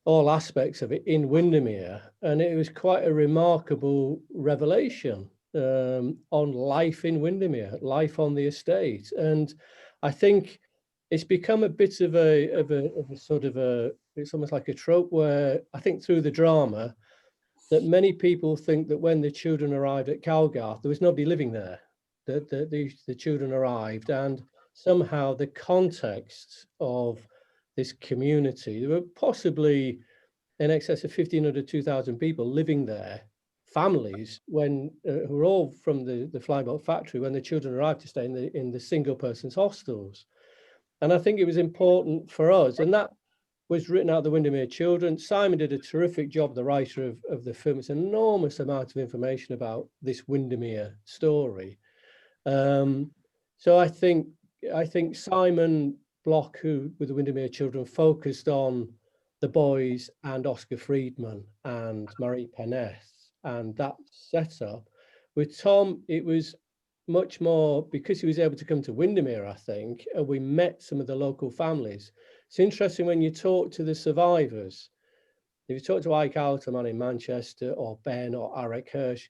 all aspects of it in Windermere. And it was quite a remarkable revelation on life in Windermere, life on the estate. And I think it's become a bit of a sort of it's almost like a trope where I think through the drama that many people think that when the children arrived at Calgarth, there was nobody living there, that the children arrived, and somehow the context of this community, there were possibly in excess of 1,500, 2,000 people living there, families, when who were all from the flyboat factory, when the children arrived to stay in the single person's hostels. And I think it was important for us, and that was written out of the Windermere Children. Simon did a terrific job, the writer of the film. It's an enormous amount of information about this Windermere story. So I think Simon Block, who with the Windermere Children, focused on the boys and Oscar Friedman and Marie Peneth and that setup. With Tom, it was much more because he was able to come to Windermere, I think, and we met some of the local families. It's interesting when you talk to the survivors. If you talk to Ike Alterman in Manchester or Ben or Eric Hirsch,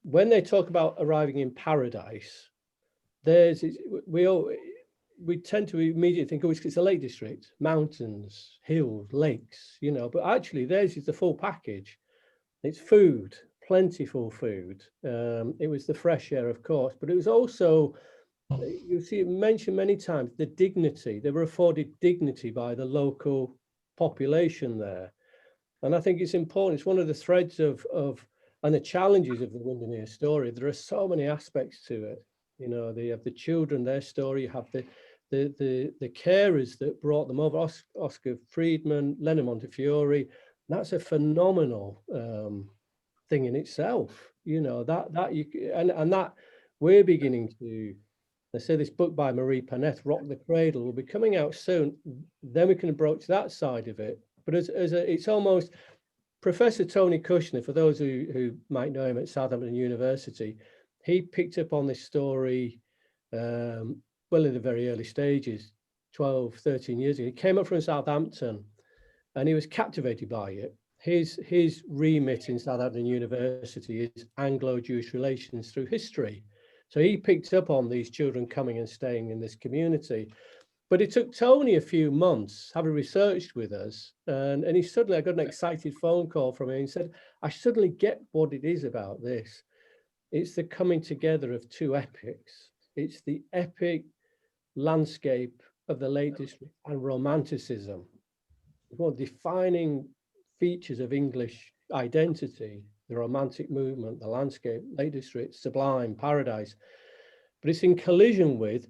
when they talk about arriving in paradise, we tend to immediately think, oh, it's a Lake District, mountains, hills, lakes, you know, but actually theirs is the full package. It's food, plentiful food. It was the fresh air, of course, but it was also, you see it mentioned many times, the dignity. They were afforded dignity by the local population there. And I think it's important. It's one of the threads of and the challenges of the Windermere story. There are so many aspects to it. You know, they have the children, their story. You have the carers that brought them over, Oscar Friedman, Leonard Montefiore. That's a phenomenal thing in itself. You know, that we're beginning to. They say this book by Marie Peneth, Rock the Cradle, will be coming out soon. Then we can approach that side of it. But it's almost Professor Tony Kushner, for those who might know him at Southampton University, he picked up on this story in the very early stages, 12, 13 years ago. He came up from Southampton and he was captivated by it. His remit in Southampton University is Anglo-Jewish relations through history. So he picked up on these children coming and staying in this community. But it took Tony a few months, having researched with us, and I got an excited phone call from him and said, I suddenly get what it is about this. It's the coming together of two epics. It's the epic landscape of the Lake District and Romanticism. One of the defining features of English identity, the Romantic movement, the landscape, Lake District, sublime, paradise. But it's in collision with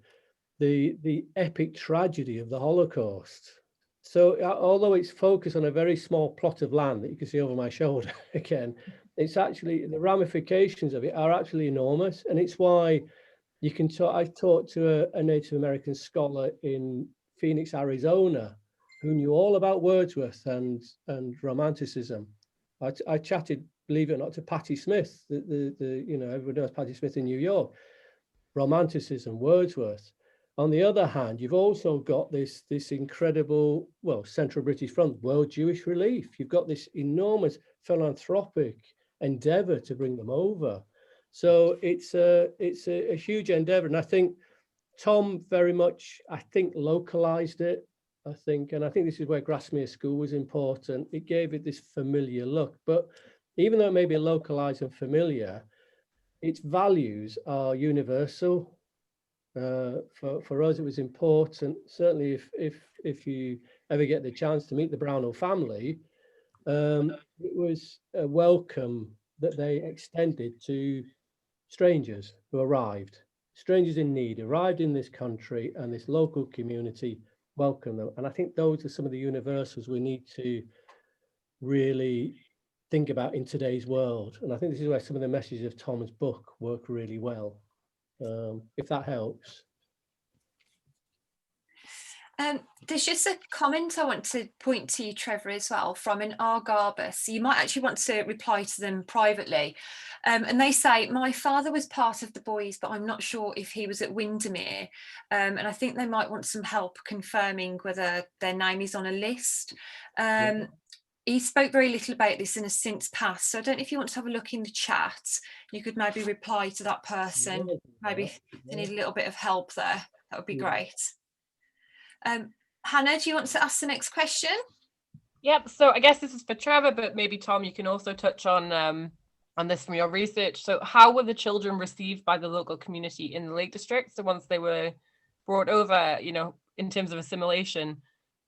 the epic tragedy of the Holocaust. So although it's focused on a very small plot of land that you can see over my shoulder again, it's actually, the ramifications of it are actually enormous. And it's why you can talk, I talked to a Native American scholar in Phoenix, Arizona, who knew all about Wordsworth and Romanticism. I chatted, believe it or not, to Patti Smith, everyone knows Patti Smith in New York. Romanticism, Wordsworth. On the other hand, you've also got this incredible, Central British Front, World Jewish Relief. You've got this enormous philanthropic endeavor to bring them over. So it's a huge endeavor. And I think Tom very much, localized it. I think this is where Grasmere School was important. It gave it this familiar look. But even though it may be localized and familiar, its values are universal. For us, it was important. Certainly, if you ever get the chance to meet the Brownell family, it was a welcome that they extended to strangers who arrived, strangers in need, arrived in this country, and this local community welcomed them. And I think those are some of the universals we need to really think about in today's world. And I think this is where some of the messages of Tom's book work really well. If that helps. There's just a comment I want to point to you, Trevor, as well, from an Argarbus. You might actually want to reply to them privately. And they say, my father was part of the boys, but I'm not sure if he was at Windermere. And I think they might want some help confirming whether their name is on a list. He spoke very little about this and has since passed. So I don't know if you want to have a look in the chat. You could maybe reply to that person. Maybe if they need a little bit of help there. That would be great. Hannah, do you want to ask the next question? Yep. So I guess this is for Trevor, but maybe Tom, you can also touch on this from your research. So how were the children received by the local community in the Lake District? So once they were brought over, you know, in terms of assimilation,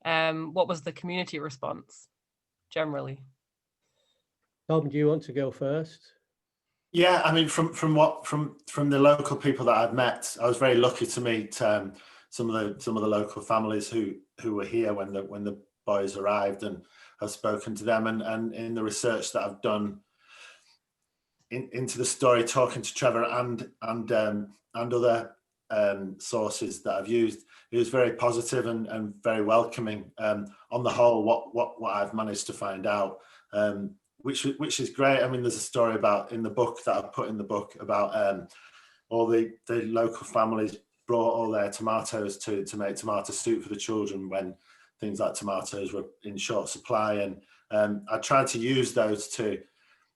what was the community response generally? Tom, do you want to go first? Yeah, I mean, from the local people that I've met, I was very lucky to meet some of the local families who were here when the boys arrived, and have spoken to them. And in the research that I've done into the story, talking to Trevor and other sources that I've used, it was very positive and very welcoming. On the whole, what I've managed to find out, which is great. I mean, there's a story about in the book that I've put in the book about all the local families brought all their tomatoes to make tomato soup for the children when things like tomatoes were in short supply. And I tried to use those to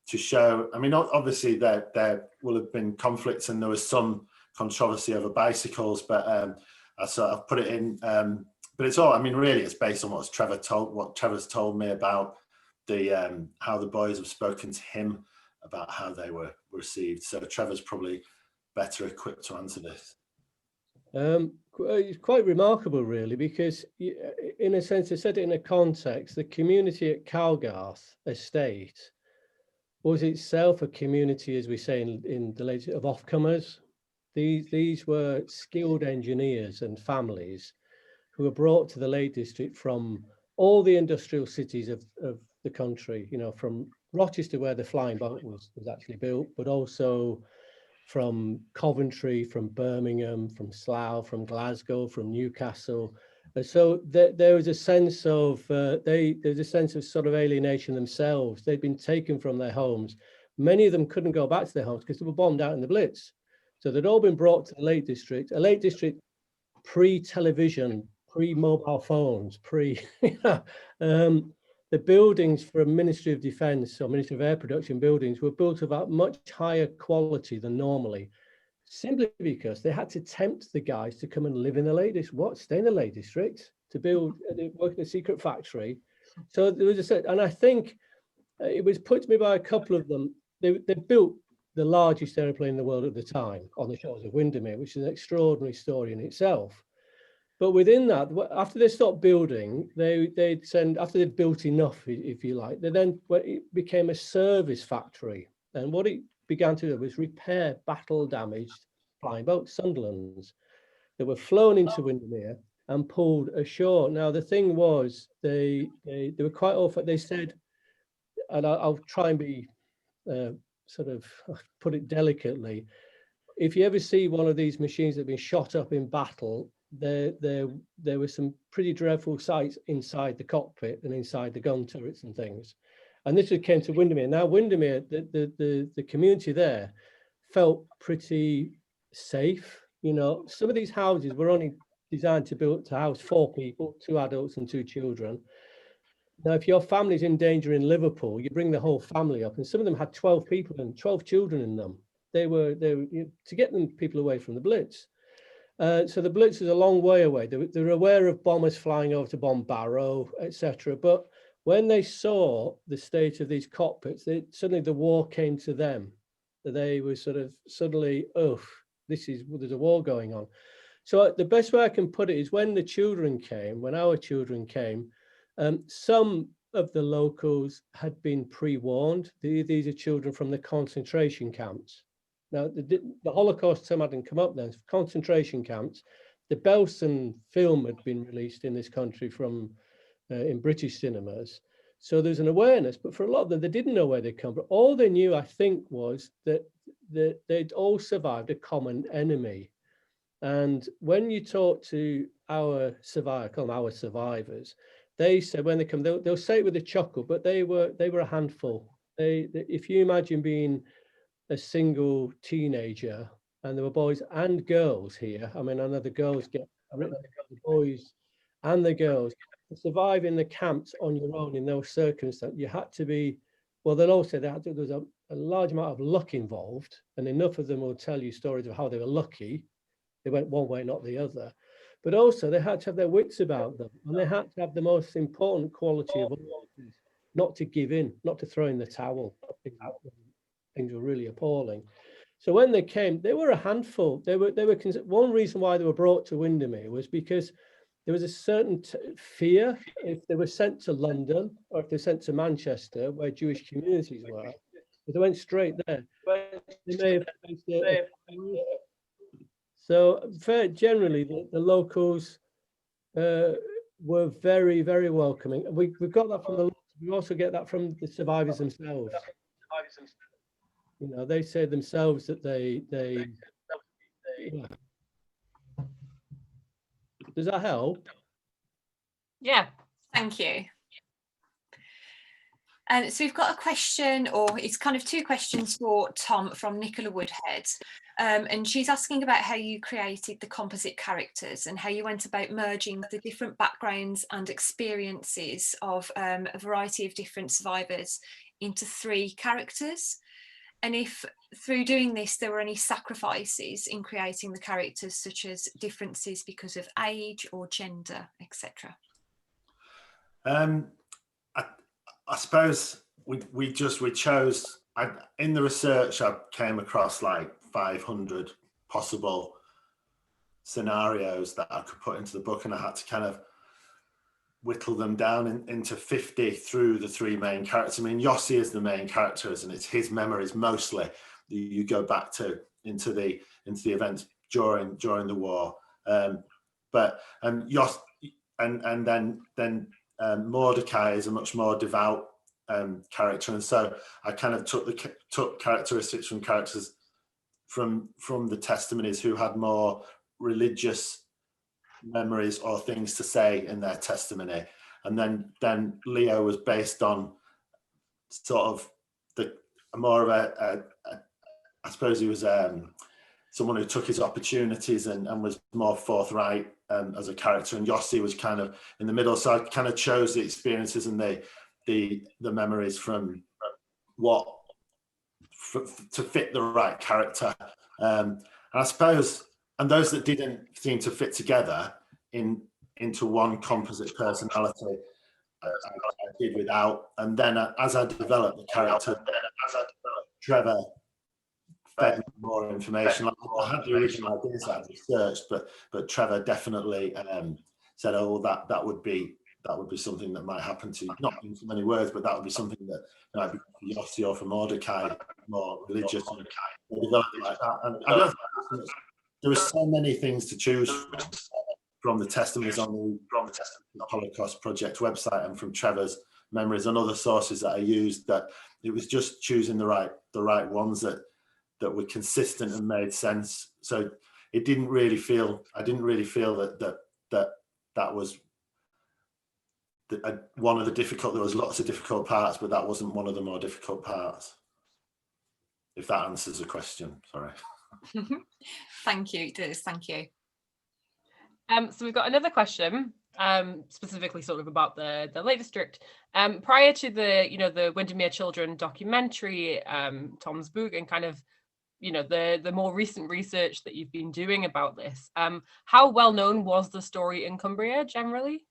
show, I mean, obviously there will have been conflicts and there was some controversy over bicycles, but I sort of put it in, but it's all, I mean, really it's based on what Trevor's told me about the how the boys have spoken to him about how they were received. So Trevor's probably better equipped to answer this. It's quite remarkable, really, because in a sense, to set it in a context, the community at Calgarth Estate was itself a community, as we say in the latest, of offcomers. These were skilled engineers and families who were brought to the Lake District from all the industrial cities of the country, you know, from Rochester, where the flying boat was actually built, but also from Coventry, from Birmingham, from Slough, from Glasgow, from Newcastle. And so there was a sense of there's a sense of sort of alienation themselves. They'd been taken from their homes. Many of them couldn't go back to their homes because they were bombed out in the Blitz. So they'd all been brought to the Lake District, a Lake District pre-television, pre-mobile phones, the buildings for a Ministry of Defence or Ministry of Air Production buildings were built of a much higher quality than normally, simply because they had to tempt the guys to come and live in the Lake District, stay in the Lake District, to work in a secret factory. So there was and I think it was put to me by a couple of them. They built the largest aeroplane in the world at the time on the shores of Windermere, which is an extraordinary story in itself. But within that, after they stopped building, they'd send, after they'd built enough, if you like, it became a service factory. And what it began to do was repair battle-damaged flying boats, Sunderlands, that were flown into Windermere and pulled ashore. Now, the thing was, they were quite often, they said, and I'll try and be sort of put it delicately, if you ever see one of these machines that have been shot up in battle, there were some pretty dreadful sights inside the cockpit and inside the gun turrets and things. And this came to Windermere. Now, Windermere, the community there felt pretty safe. You know, some of these houses were only designed to house 4 people, 2 adults and 2 children. Now, if your family's in danger in Liverpool, you bring the whole family up, and some of them had 12 people and 12 children in them. They were to get them people away from the Blitz. So the Blitz was a long way away. They were aware of bombers flying over to bomb Barrow, etc. But when they saw the state of these cockpits, suddenly the war came to them. They were sort of suddenly, oh, there's a war going on. So the best way I can put it is when our children came, some of the locals had been pre-warned. These are children from the concentration camps. Now, the Holocaust term hadn't come up then. Concentration camps. The Belsen film had been released in this country from in British cinemas. So there's an awareness, but for a lot of them, they didn't know where they'd come from. All they knew, I think, was that they'd all survived a common enemy. And when you talk to our survivors, call them our survivors, they said when they come, they'll say it with a chuckle, but they were a handful. If you imagine being a single teenager, and there were boys and girls here. I mean, I know the girls get written, the boys and the girls. To survive in the camps on your own in those circumstances, you had to be, well, they'll all say that there was a large amount of luck involved, and enough of them will tell you stories of how they were lucky. They went one way, not the other. But also they had to have their wits about them, and they had to have the most important quality of all, not to give in, not to throw in the towel. Things were really appalling. So when they came, they were a handful. They were one reason why they were brought to Windermere was because there was a certain fear if they were sent to London or if they were sent to Manchester, where Jewish communities were. If they went straight there, they may have faced a so generally, the locals were very, very welcoming. We've got that from we also get that from the survivors themselves. You know, they say themselves that they yeah. Does that help? Yeah. Thank you. So we've got a question, or it's kind of two questions for Tom from Nicola Woodhead. And she's asking about how you created the composite characters and how you went about merging the different backgrounds and experiences of a variety of different survivors into 3 characters. And if through doing this, there were any sacrifices in creating the characters, such as differences because of age or gender, etc. I suppose we chose, in the research I came across like 500 possible scenarios that I could put into the book, and I had to kind of whittle them down into 50 through the 3 main characters. I mean, Yossi is the main character, and it's his memories mostly that you go back to into the events during the war. But Yossi and then Mordecai is a much more devout character, and so I kind of took characteristics from characters from the testimonies who had more religious memories or things to say in their testimony, and then Leo was based on sort of more of a I suppose he was someone who took his opportunities and was more forthright as a character, and Yossi was kind of in the middle. So I kind of chose the experiences and the memories from what to fit the right character, and I suppose, and those that didn't seem to fit together into one composite personality, I did without. And then as I developed the character, Trevor fed me more information. Like, I had the original ideas that I researched, but Trevor definitely said, "Oh, that would be something that might happen to you." Not in so many words, but that would be something that might be for Yossi or for Mordecai, more religious, and develop it like that. And I don't think there were so many things to choose from the testimonies on the Holocaust Project website and from Trevor's memories and other sources that I used, that it was just choosing the right ones that were consistent and made sense. So it didn't really feel, I didn't really feel that was one of the difficult, there was lots of difficult parts, but that wasn't one of the more difficult parts. If that answers the question, sorry. Thank you, it does, thank you. So we've got another question, specifically sort of about the Lake District. Prior to the Windermere Children documentary, Tom's book, and kind of the more recent research that you've been doing about this, how well known was the story in Cumbria generally?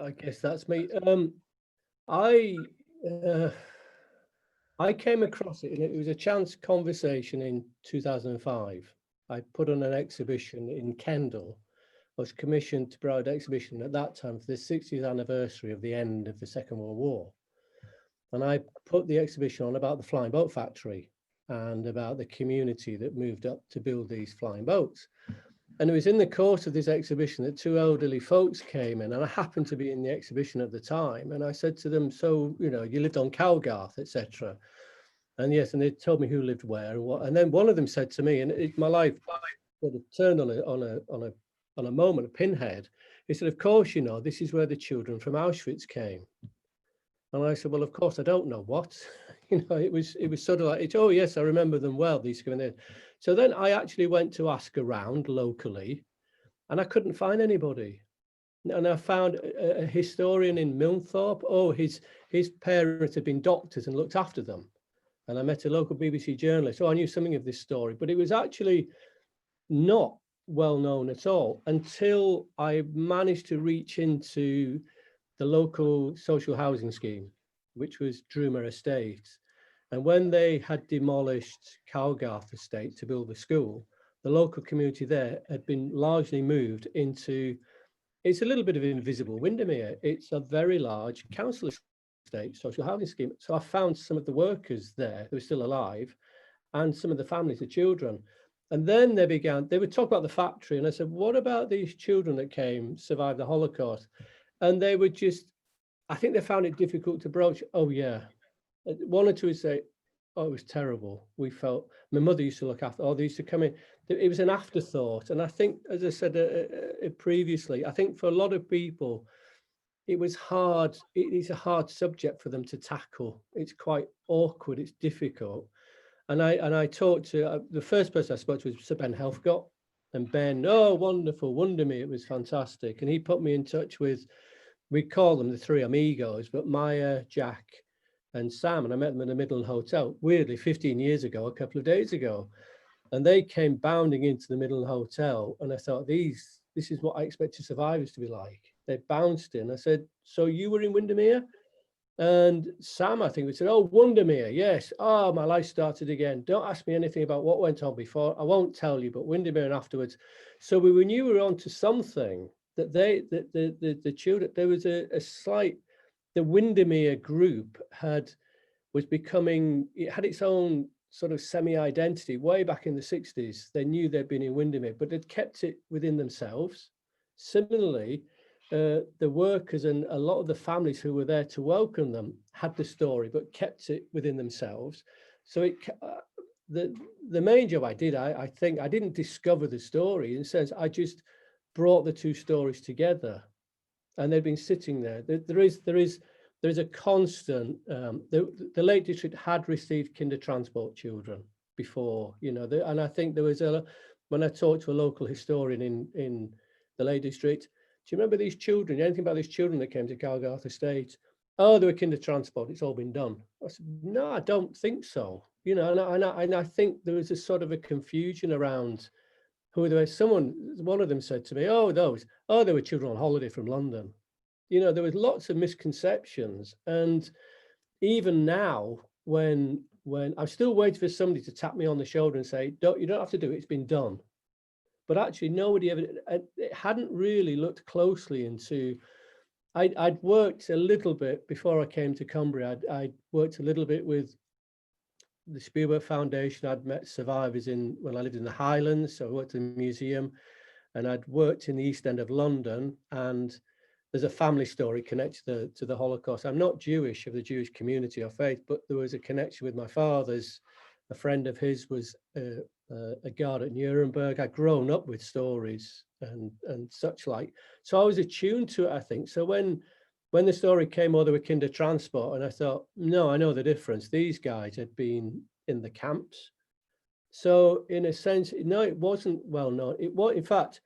I guess that's me. I came across it, and it was a chance conversation in 2005. I put on an exhibition in Kendal. I was commissioned to provide an exhibition at that time for the 60th anniversary of the end of the Second World War. And I put the exhibition on about the flying boat factory and about the community that moved up to build these flying boats. And it was in the course of this exhibition that 2 elderly folks came in, and I happened to be in the exhibition at the time. And I said to them, "So, you lived on Calgarth, etc." And yes, and they told me who lived where and what. And then one of them said to me, and my life sort of turned on a moment, a pinhead. He said, "Of course, you know, this is where the children from Auschwitz came." And I said, "Well, of course, I don't know what." You know, it was sort of like, "Oh yes, I remember them well." These coming in. So then I actually went to ask around locally, and I couldn't find anybody. And I found a historian in Milnthorpe. Oh, his parents had been doctors and looked after them. And I met a local BBC journalist. Oh, I knew something of this story, but it was actually not well known at all until I managed to reach into the local social housing scheme, which was Drummer Estate. And when they had demolished Cowgarth Estate to build the school, the local community there had been largely moved into, it's a little bit of invisible Windermere. It's a very large council estate, social housing scheme. So I found some of the workers there who were still alive and some of the families, the children. And then they would talk about the factory. And I said, "What about these children that survived the Holocaust?" And they would just, I think they found it difficult to broach. "Oh yeah." One or two would say, "Oh, it was terrible. We felt," my mother used to look after, they used to come in. It was an afterthought. And I think, as I said previously, I think for a lot of people, it was hard. It's a hard subject for them to tackle. It's quite awkward. It's difficult. And I talked to, the first person I spoke to was Sir Ben Helfgott. And Ben, "Oh, wonderful, Windermere, it was fantastic." And he put me in touch with, we call them the three amigos, but Maya, Jack, and Sam. And I met them in the Midland Hotel, weirdly, 15 years ago, a couple of days ago. And they came bounding into the Midland Hotel. And I thought, this is what I expected survivors to be like. They bounced in. I said, "So you were in Windermere?" And Sam, I think, would say, "Oh, Windermere, yes. Oh, my life started again. Don't ask me anything about what went on before. I won't tell you, but Windermere and afterwards." So we knew we were onto something, that the children, there was a slight, the Windermere group was becoming, it had its own sort of semi-identity way back in the 60s. They knew they'd been in Windermere, but they'd kept it within themselves. Similarly, the workers and a lot of the families who were there to welcome them had the story, but kept it within themselves. So the main job I did, I think, I didn't discover the story in the sense, I just brought the two stories together, and they've been sitting there. There is a constant. The Lake District had received kinder transport children before, you know, and I think there was when I talked to a local historian in the Lake District, "Do you remember these children? Anything about these children that came to Cowgarth Estate?" "Oh, they were kinder transport. It's all been done." I said, "No, I don't think so." You know, and I think there was a sort of a confusion around who they were. One of them said to me, "Oh, they were children on holiday from London." You know, there was lots of misconceptions. And even now, when I'm still waiting for somebody to tap me on the shoulder and say, you don't have to do it, it's been done. But actually nobody ever, it hadn't really looked closely into, I'd worked a little bit before I came to Cumbria. I'd worked a little bit with the Spielberg Foundation. I'd met survivors when I lived in the Highlands, so I worked in the museum, and I'd worked in the East End of London. And there's a family story connected to the Holocaust. I'm not Jewish, of the Jewish community or faith, but there was a connection with my father's. A friend of his was a guard at Nuremberg. I'd grown up with stories and such like. So I was attuned to it, I think. So when the story came, they were kinder transport, and I thought, no, I know the difference. These guys had been in the camps. So in a sense, no, it wasn't well known. It was, in fact,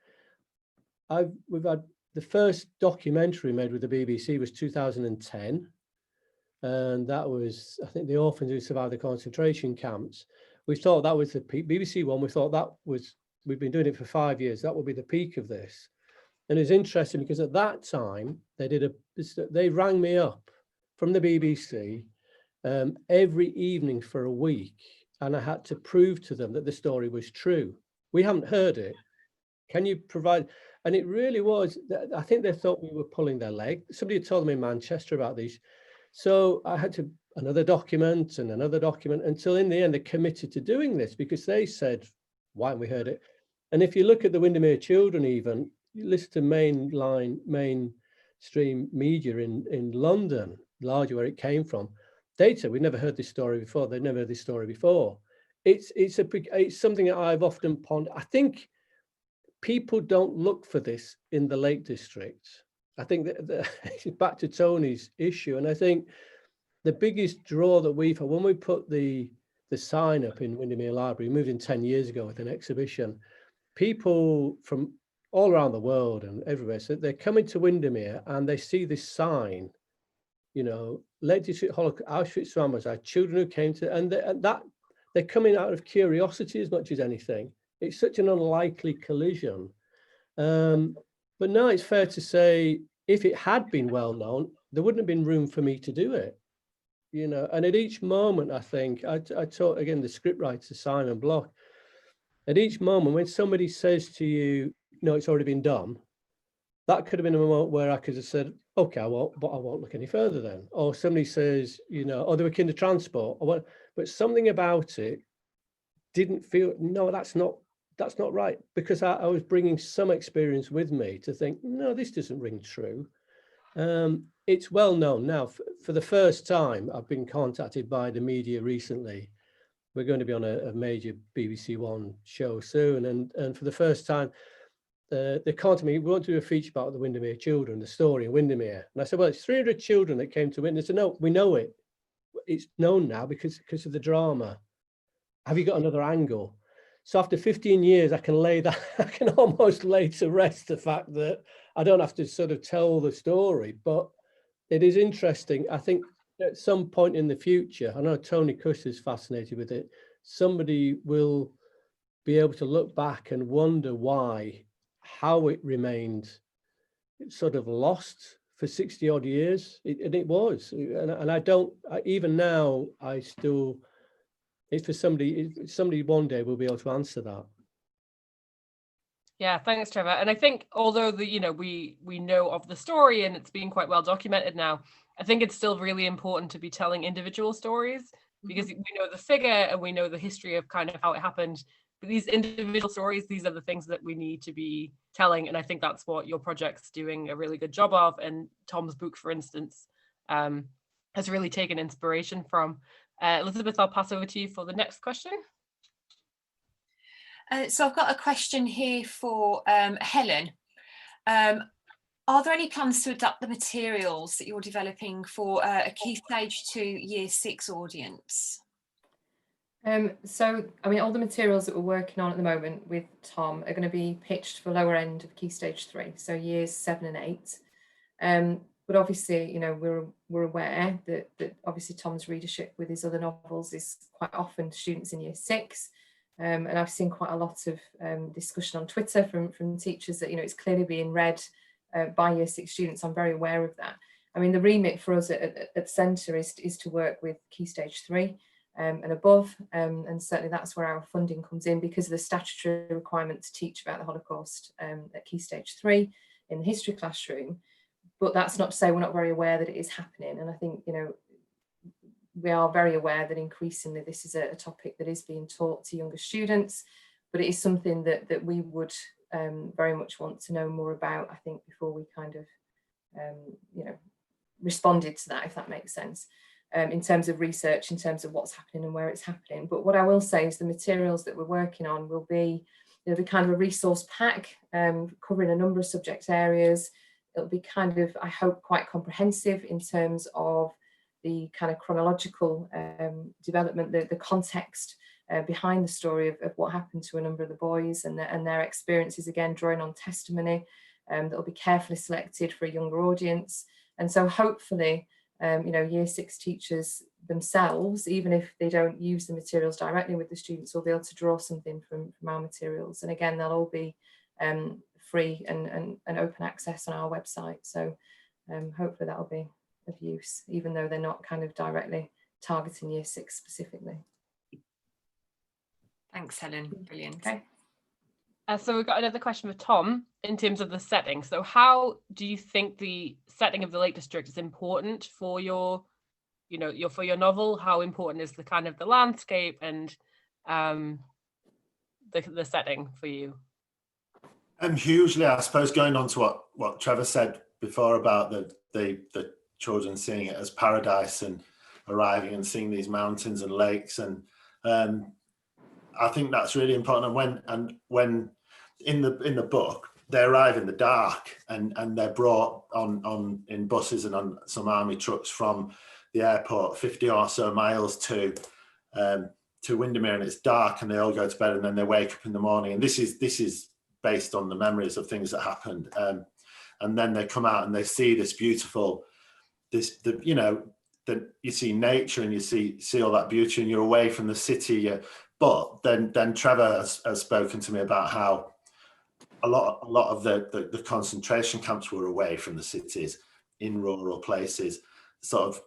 we've had the first documentary made with the BBC was 2010. And that was, I think, the orphans who survived the concentration camps. We thought that was the BBC one. We thought we've been doing it for 5 years. That would be the peak of this. And it's interesting because at that time, they rang me up from the BBC every evening for a week. And I had to prove to them that the story was true. We haven't heard it. Can you provide? And it really was, I think they thought we were pulling their leg. Somebody had told them in Manchester about these. So I had another document until in the end they committed to doing this, because they said, why haven't we heard it? And if you look at the Windermere children, even you listen to mainstream media in London, largely where it came from, data. We've never heard this story before. They've never heard this story before. It's something that I've often pondered. I think people don't look for this in the Lake District. I think that back to Tony's issue, and I think the biggest draw that we've had when we put the sign up in Windermere Library, we moved in 10 years ago with an exhibition. People from all around the world and everywhere, so they're coming to Windermere and they see this sign, you know, Lake District Holocaust, Auschwitz, Ambleside, children who came to, and that they're coming out of curiosity as much as anything. It's such an unlikely collision. But no, it's fair to say, if it had been well known, there wouldn't have been room for me to do it. You know, and at each moment, I think, I taught, again, the scriptwriter, Simon Block, at each moment when somebody says to you, no, it's already been done, that could have been a moment where I could have said, okay, I won't look any further then. Or somebody says, you know, oh, they were kinder transport, but something about it didn't feel, no, that's not right, because I was bringing some experience with me to think, no, this doesn't ring true. It's well known now. For the first time, I've been contacted by the media recently. We're going to be on a major BBC One show soon, and for the first time, they contacted me. We want to do a feature about the Windermere children, the story of Windermere. And I said, well, it's 300 children that came to witness. They said, no, we know it. It's known now because of the drama. Have you got another angle? So after 15 years, I can almost lay to rest the fact that I don't have to sort of tell the story, but it is interesting. I think at some point in the future, I know Tony Cush is fascinated with it, somebody will be able to look back and wonder how it remained sort of lost for 60 odd years. And it was, and even now, I still, it's for somebody one day will be able to answer that. Yeah, thanks, Trevor. And I think although we know of the story and it's been quite well documented now, I think it's still really important to be telling individual stories, because we know the figure and we know the history of kind of how it happened. But these individual stories, these are the things that we need to be telling. And I think that's what your project's doing a really good job of. And Tom's book, for instance, has really taken inspiration from. Elizabeth, I'll pass over to you for the next question. So I've got a question here for Helen. Are there any plans to adapt the materials that you're developing for a Key Stage 2 Year 6 audience? So, I mean, all the materials that we're working on at the moment with Tom are going to be pitched for lower end of Key Stage 3, so years 7 and 8. But obviously, you know, we're aware that obviously Tom's readership with his other novels is quite often students in Year 6. And I've seen quite a lot of discussion on Twitter from teachers that, you know, it's clearly being read by Year 6 students. I'm very aware of that. I mean, the remit for us at Centre is to work with Key Stage 3 and above, and certainly that's where our funding comes in, because of the statutory requirement to teach about the Holocaust at Key Stage 3 in the history classroom. But that's not to say we're not very aware that it is happening. And I think, you know, we are very aware that increasingly this is a topic that is being taught to younger students, but it is something that we would very much want to know more about, I think, before we kind of, you know, responded to that, if that makes sense, in terms of research, in terms of what's happening and where it's happening. But what I will say is the materials that we're working on will be, you know, the kind of a resource pack covering a number of subject areas. It'll be kind of, I hope, quite comprehensive in terms of the kind of chronological development, the context behind the story of what happened to a number of the boys and their experiences, again, drawing on testimony that'll be carefully selected for a younger audience. And so hopefully, you know, Year 6 teachers themselves, even if they don't use the materials directly with the students, will be able to draw something from our materials. And again, they'll all be free and open access on our website. So hopefully that'll be of use, even though they're not kind of directly targeting Year 6 specifically. Thanks, Helen. Brilliant. Okay. So we've got another question for Tom in terms of the setting. So how do you think the setting of the Lake District is important for your, you know, for your novel? How important is the kind of the landscape and the setting for you? Hugely, I suppose, going on to what Trevor said before about the children seeing it as paradise and arriving and seeing these mountains and lakes, and I think that's really important. And when in the book they arrive in the dark, and they're brought on in buses and on some army trucks from the airport 50 or so miles to Windermere, and it's dark, and they all go to bed, and then they wake up in the morning, and this is based on the memories of things that happened, and then they come out and they see this beautiful, you know, that you see nature and you see all that beauty, and you're away from the city. But then Trevor has spoken to me about how a lot of the concentration camps were away from the cities, in rural places, sort of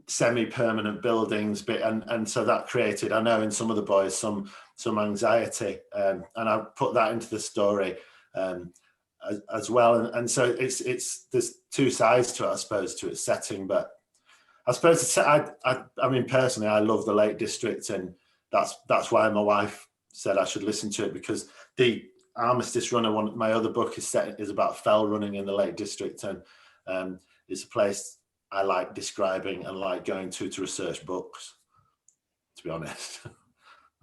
semi-permanent buildings, and so that created, I know in some of the boys, some anxiety, and I put that into the story as well, and so it's there's two sides to it, I suppose, to its setting. But I suppose I mean, personally, I love the Lake District, and that's why my wife said I should listen to it, because the Armistice Runner, my other book is about fell running in the Lake District, and it's a place I like describing and like going to research books, to be honest,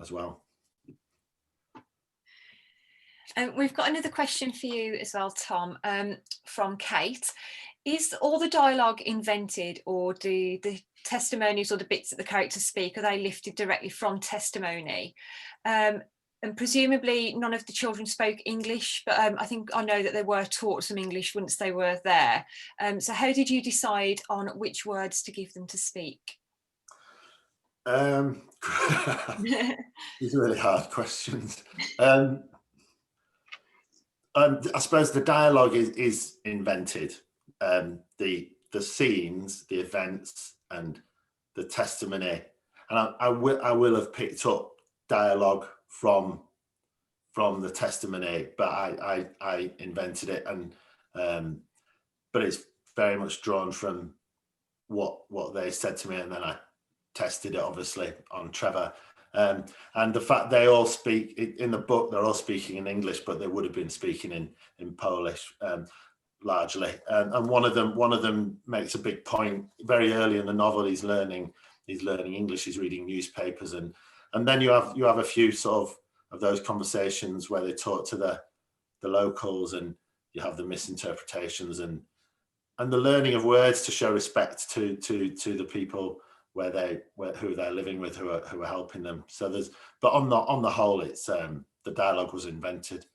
as well. We've got another question for you as well, Tom, from Kate. Is all the dialogue invented, or do the testimonies or the bits that the characters speak, are they lifted directly from testimony? And presumably none of the children spoke English, but I know that they were taught some English once they were there. So how did you decide on which words to give them to speak? These are really hard questions. I suppose the dialogue is invented. The scenes, the events, and the testimony, and I will have picked up dialogue from the testimony, but I invented it, and but it's very much drawn from what they said to me, and then I tested it obviously on Trevor. And the fact they all speak in the book, they're all speaking in English, but they would have been speaking in Polish largely. And one of them makes a big point very early in the novel. He's learning English. He's reading newspapers, and then you have a few sort of those conversations where they talk to the locals, and you have the misinterpretations and the learning of words to show respect to the people who they're living with, who are helping them. So but on the whole, it's the dialogue was invented.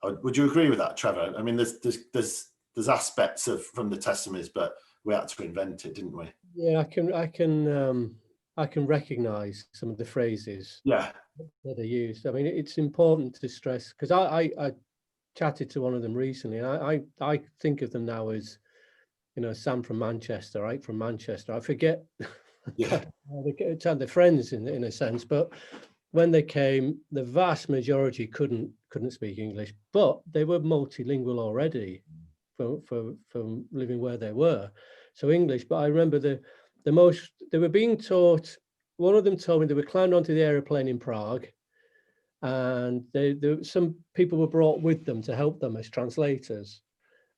Would you agree with that, Trevor? I mean, there's aspects from the testimonies, but we had to invent it, didn't we? Yeah, I can recognise some of the phrases. Yeah, that are used. I mean, it's important to stress, because I chatted to one of them recently, and I think of them now as, you know, Sam from Manchester, right? From Manchester. I forget. yeah. They're friends in a sense, but when they came, the vast majority couldn't speak English, but they were multilingual already from living where they were. So English, but I remember they were being taught. One of them told me they were climbed onto the aeroplane in Prague, and some people were brought with them to help them as translators.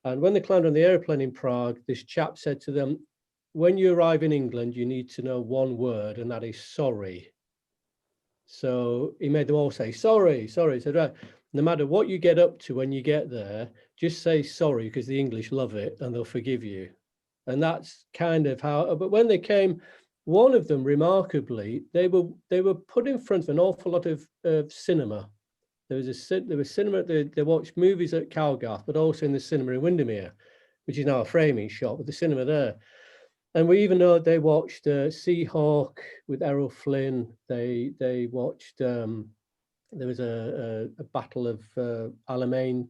And when they climbed on the aeroplane in Prague, this chap said to them, when you arrive in England, you need to know one word, and that is sorry. So he made them all say, sorry, sorry. He said, right, no matter what you get up to when you get there, just say sorry, because the English love it and they'll forgive you. And that's kind of how, but when they came, one of them, remarkably, they were put in front of an awful lot of cinema. There was cinema, they watched movies at Calgarth, but also in the cinema in Windermere, which is now a framing shop, with the cinema there. And we even know they watched Seahawk with Errol Flynn. They watched, there was a Battle of Alamein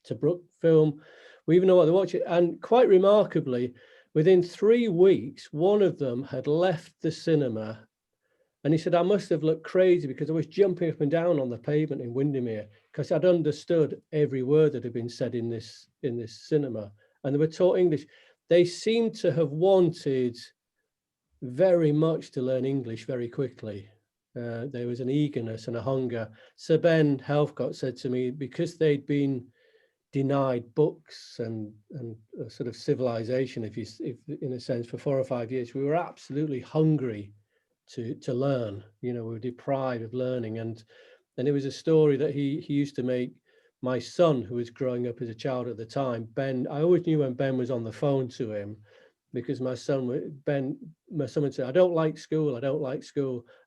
Tobruk film. We even know what they watched. And quite remarkably, within 3 weeks, one of them had left the cinema, and he said, I must have looked crazy because I was jumping up and down on the pavement in Windermere because I'd understood every word that had been said in this cinema, and they were taught English. They seemed to have wanted very much to learn English very quickly. There was an eagerness and a hunger. Sir Ben Helfgott said to me, because they'd been denied books and a sort of civilization, if in a sense, for 4 or 5 years. We were absolutely hungry to learn. You know, we were deprived of learning, and it was a story that he used to make my son, who was growing up as a child at the time, Ben. I always knew when Ben was on the phone to him, because my son would say, I don't like school,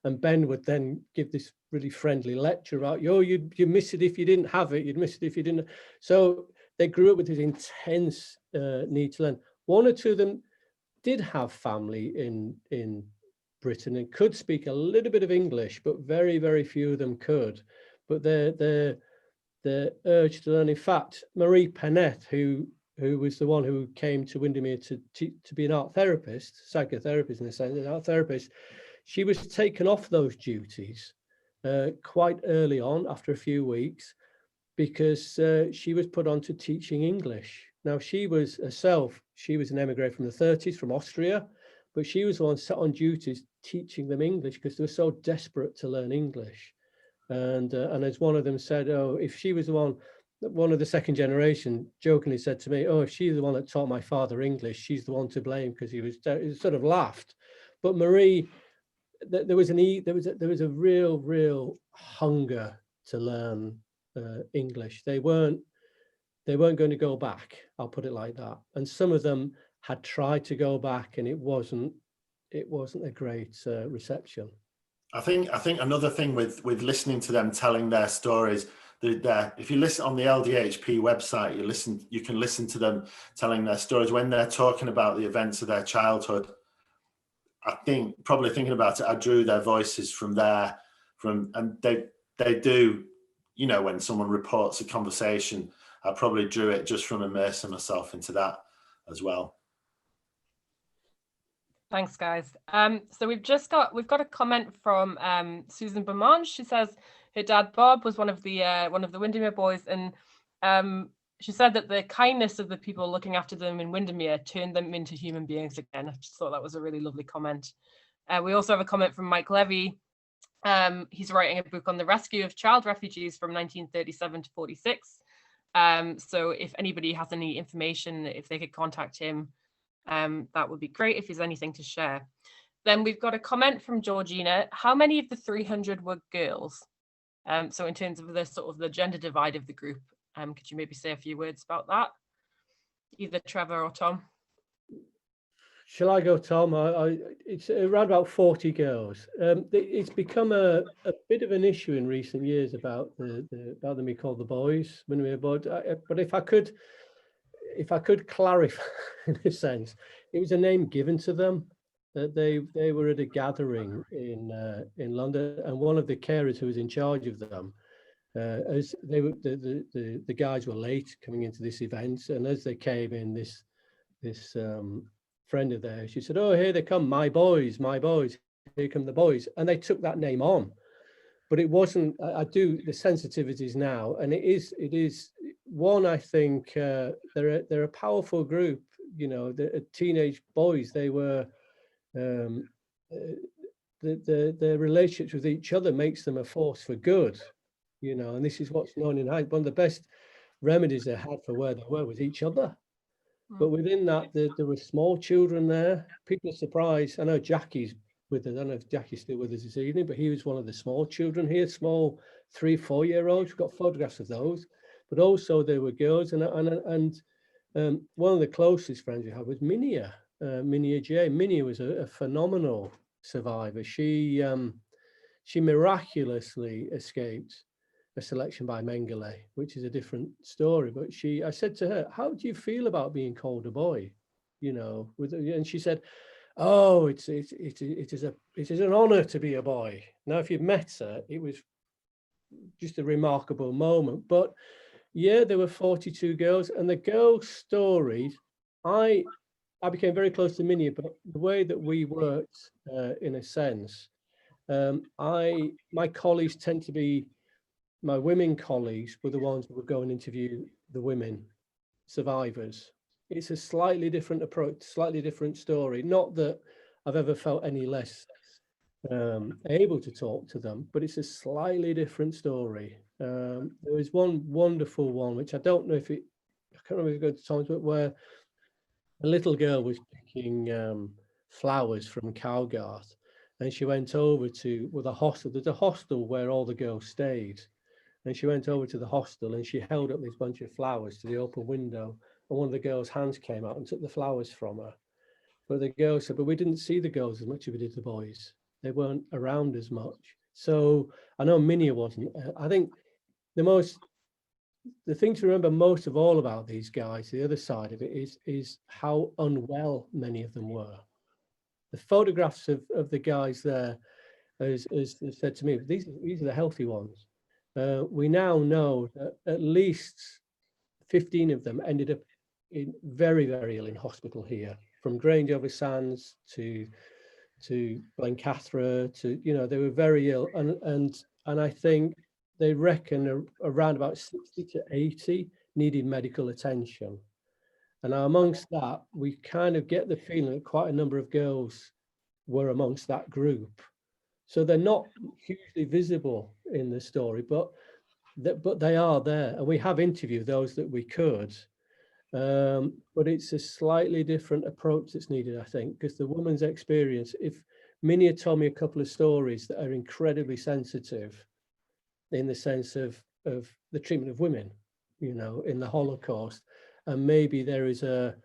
and Ben would then give this really friendly lecture about, you'd miss it if you didn't have it, you'd miss it if you didn't. So they grew up with this intense need to learn. One or two of them did have family in Britain and could speak a little bit of English, but very, very few of them could. But the urge to learn. In fact, Marie Pennett, who was the one who came to Windermere to be an art therapist, psychotherapist in a sense, an art therapist, she was taken off those duties quite early on, after a few weeks, because she was put on to teaching English. Now, she was an emigre from the 30s, from Austria, but she was the one set on duties teaching them English because they were so desperate to learn English. And as one of them said, if she was the one of the second generation jokingly said to me, if she's the one that taught my father English, she's the one to blame, because he sort of laughed. But Marie, there was a real hunger to learn English. They weren't going to go back, I'll put it like that. And some of them had tried to go back, and it wasn't a great reception. I think another thing with listening to them telling their stories, if you listen on the LDHP website, you can listen to them telling their stories when they're talking about the events of their childhood. I think, probably thinking about it, I drew their voices from and they do, you know, when someone reports a conversation, I probably drew it just from immersing myself into that as well. Thanks, guys. So we've got a comment from Susan Beaumont. She says her dad Bob was one of the Windermere boys, and she said that the kindness of the people looking after them in Windermere turned them into human beings again. I just thought that was a really lovely comment. We also have a comment from Mike Levy. He's writing a book on the rescue of child refugees from 1937 to 46. So if anybody has any information, if they could contact him, that would be great if there's anything to share. Then we've got a comment from Georgina. How many of the 300 were girls? So in terms of the gender divide of the group, could you maybe say a few words about that? Either Trevor or Tom. Shall I go, Tom? It's around about 40 girls. It's become a bit of an issue in recent years about them being called the boys, but if I could clarify, in a sense, it was a name given to them. That they were at a gathering in London, and one of the carers who was in charge of them, as they were, the guys were late coming into this event, and as they came in, this friend of theirs, she said, "Oh, here they come, my boys, here come the boys," and they took that name on. But it wasn't. I do the sensitivities now, and it is one. I think they're a powerful group. You know, the teenage boys. They were the relationships with each other makes them a force for good. You know, and this is what's known in hindsight. One of the best remedies they had for where they were was each other. But within that, there were small children there. People are surprised. I know Jackie's with us. I don't know if Jackie's still with us this evening, but he was one of the small children here, small 3-4-year-olds. We've got photographs of those. But also there were girls, and one of the closest friends we had was Minia J. Minia was a phenomenal survivor. She miraculously escaped a selection by Mengele, which is a different story. But I said to her, "How do you feel about being called a boy?" You know, and she said, "Oh, it is an honor to be a boy." Now, if you've met her, it was just a remarkable moment. But yeah, there were 42 girls, and the girls' stories, I became very close to Minia, but the way that we worked, in a sense, my colleagues tend to be, my women colleagues were the ones who would go and interview the women survivors. It's a slightly different approach, slightly different story. Not that I've ever felt any less able to talk to them, but it's a slightly different story. There was one wonderful one, which I don't know if can't remember if it was Tom's, but where a little girl was picking flowers from Cowgarth, and she went over to the hostel. There's a hostel where all the girls stayed, and she went over to the hostel and she held up this bunch of flowers to the open window, and one of the girls' hands came out and took the flowers from her. But the girl said, but we didn't see the girls as much as we did the boys. They weren't around as much. So I know Minia wasn't. I think the thing to remember most of all about these guys, the other side of it, is how unwell many of them were. The photographs of the guys there, as said to me, these are the healthy ones. We now know that at least 15 of them ended up in very, very ill in hospital here, from Grange over Sands to Blencathra to, you know, they were very ill, and I think they reckon around about 60 to 80 needed medical attention. And now amongst that, we kind of get the feeling that quite a number of girls were amongst that group. So they're not hugely visible in the story, but they are there. And we have interviewed those that we could. But it's a slightly different approach that's needed, I think, because the woman's experience, if Minia told me a couple of stories that are incredibly sensitive in the sense of the treatment of women, you know, in the Holocaust, and maybe there is a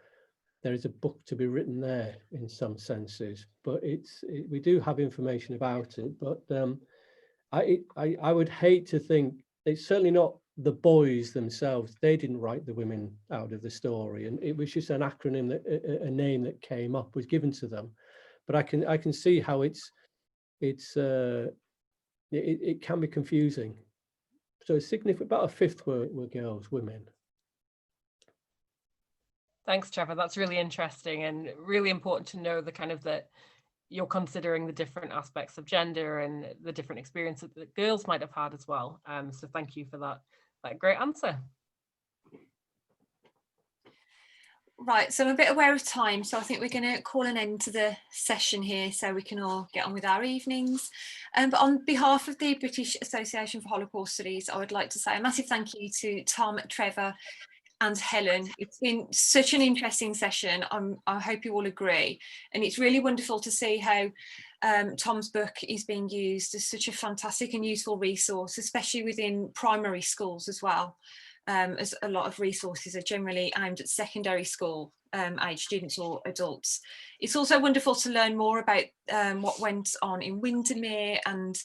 book to be written there in some senses, but we do have information about it. But I would hate to think, it's certainly not the boys themselves. They didn't write the women out of the story, and it was just an acronym, that a name that came up was given to them. But I can see how it can be confusing. So it's significant. About a fifth were girls, women. Thanks, Trevor. That's really interesting and really important to know the kind of that you're considering the different aspects of gender and the different experiences that girls might have had as well. So thank you for that great answer. Right, so I'm a bit aware of time, so I think we're going to call an end to the session here so we can all get on with our evenings. But on behalf of the British Association for Holocaust Studies, I would like to say a massive thank you to Tom, Trevor and Helen. It's been such an interesting session. I hope you all agree. And it's really wonderful to see how Tom's book is being used as such a fantastic and useful resource, especially within primary schools as well. As a lot of resources are generally aimed at secondary school age students or adults. It's also wonderful to learn more about what went on in Windermere and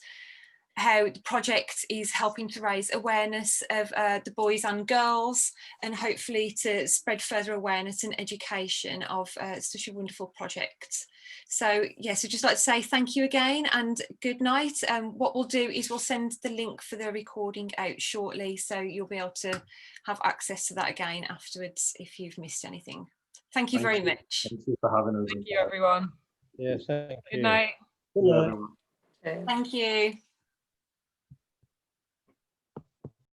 how the project is helping to raise awareness of the boys and girls, and hopefully to spread further awareness and education of such a wonderful project. So yes, I'd just like to say thank you again and good night. What we'll do is we'll send the link for the recording out shortly, so you'll be able to have access to that again afterwards if you've missed anything. Thank you very much. Thank you for having us. Thank you, everyone. Yes, thank you. Good night. Good night. Cheers. Thank you.